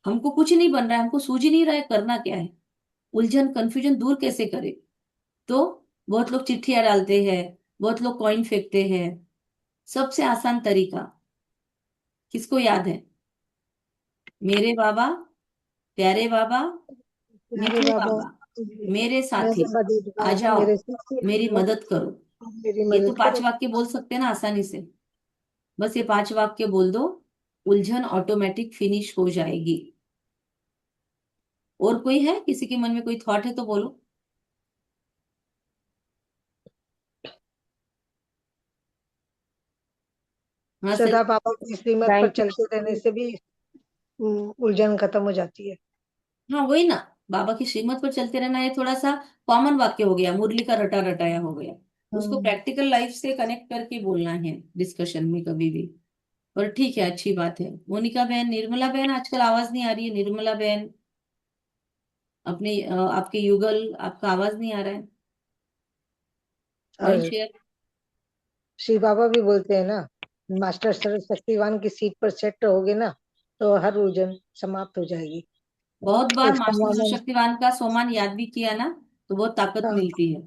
हमको कुछ नहीं बन रहा है, हमको सूझ ही नहीं रहा है करना क्या है, उलझन कंफ्यूजन दूर कैसे करे? तो बहुत लोग चिट्ठियां डालते हैं, बहुत लोग कॉइन फेंकते हैं। सबसे आसान तरीका किसको याद है? मेरे बाबा, प्यारे बाबा, प्यारे मीठे बाबा, बाबा, मेरे साथी, मेरे आ मददगार, जाओ, मेरे साथी आ मेरी जाओ मदद करो। और मेरी ये तो मदद पांच करो। वाक्य बोल सकते हैं ना आसानी से। बस ये 5 वाक्य बोल दो, उलझन ऑटोमेटिक फिनिश हो जाएगी। और कोई है, किसी के मन में कोई थॉट है तो बोलो। हाँ सर। सदा बाबा की श्रीमत पर थैंक चलते रहने यू। से भी उलझन खत्म हो जाती है। हाँ वही ना, बाबा की श्रीमत पर चलते रहना, ये थोड़ा सा कॉमन वाक्य हो गया, मुरली का रटा रटाया हो गया। उसको हम्म, प्रैक्टिकल लाइफ से कनेक्ट करके बोलना है डिस्कशन में कभी भी। पर ठीक है, अच्छी बात है। मोनिका बहन, निर्मला बहन, आजकल आवाज नहीं आ रही है। निर्मला बहन, अपने आपके युगल, आपका आवाज नहीं आ रहा है। माइंड और शेयर। शिव बाबा भी बोलते हैं ना, मास्टर सर्वशक्तिवान की सीट पर सेट रहोगे ना, तो हर उलझन समाप्त हो जाएगी। बहुत बार एक मास्टर समय में, शक्तिवान का सोमान याद भी किया ना, तो बहुत ताकत हाँ, मिलती है।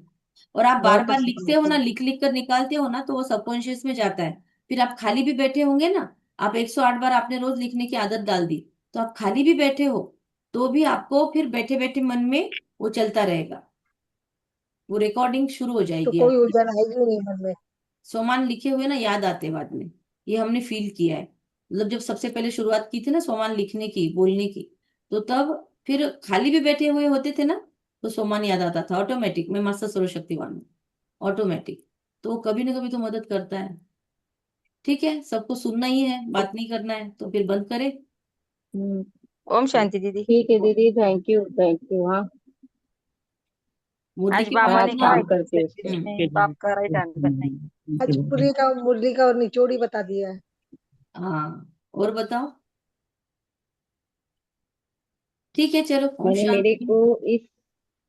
और आप बार बहुत बार अच्छा लिखते काम हो ना, है। लिख लिख कर निकालते हो ना, तो वो सबकॉन्शियस में जाता है। फिर आप खाली भी बैठे होंगे ना, आप 108 बार आपने रोज लिखने की आदत डाल दी, तो आप खाली भी बैठे हो तो भी आपको फिर बैठे बैठे मन में वो चलता रहेगा, वो रिकॉर्डिंग शुरू हो तो जाएगी कोई आपकी। उलझन आएगी नहीं मन में। सोमान लिखे हुए ना याद आते बाद में, ये हमने फील किया है। मतलब जब सबसे पहले शुरुआत की थी ना सोमान लिखने की, बोलने की, तो तब फिर खाली भी बैठे हुए होते थे ना, तो सोमान याद आता था ऑटोमेटिक। मैं मास्टर सर्वशक्तिवान हूँ, ऑटोमेटिक। तो वो कभी ना कभी तो मदद करता है। ठीक है, सबको सुनना ही है, बात नहीं करना है तो फिर बंद करें। ओम शांति दीदी। ठीक है दीदी, थैंक यू। हाँ, मुरली आज के बाबा मैं पास ने आज ना। कहा काम है कि करती हूँ इसको। इसमें पाप का राइट आंसर नहीं। आज मुरली का और निचोड़ ही बता दिया है। हाँ, और बताओ। ठीक है, चलो, ओम मैंने मेरे शांति। को इस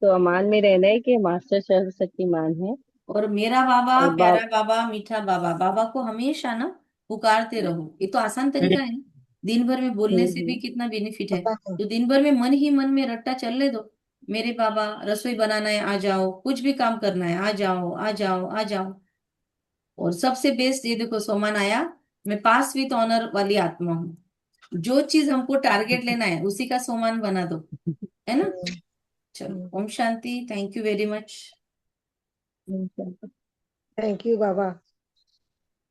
सामान में रहना है कि मास्टर सर्वशक्तिमान है। और मेरा बाबा, और प्यारा बाबा, मीठा बाबा, बाबा को हमेशा ना पुकारते रहो। ये तो आसान तरीका है ना, दिन भर में बोलने से भी हम्म। कितना बेनिफिट है। पता नहीं। तो दिन भर में मन ही मन में रट्टा चलने दो। मेरे बाबा, रसोई बनाना है आ जाओ, कुछ भी काम करना है आ जाओ, आ जाओ, आ जाओ। और सबसे बेस्ट ये देखो, सोमान आया, मैं पास विथ ऑनर वाली आत्मा हूँ। जो चीज हमको टारगेट लेना है उसी का सोमान बना दो, है ना। हम्म, चलो, हम्म। ओम शांति, thank you very much. Thank you बाबा,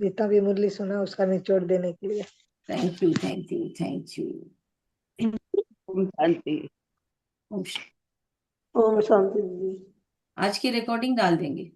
जितना भी मुरली सुना उसका निचोड़ देने के लिए। Thank you, thank you, thank you. ओम शांति। ओम शांति। ओम शांति दीदी। आज की रिकॉर्डिंग डाल देंगे।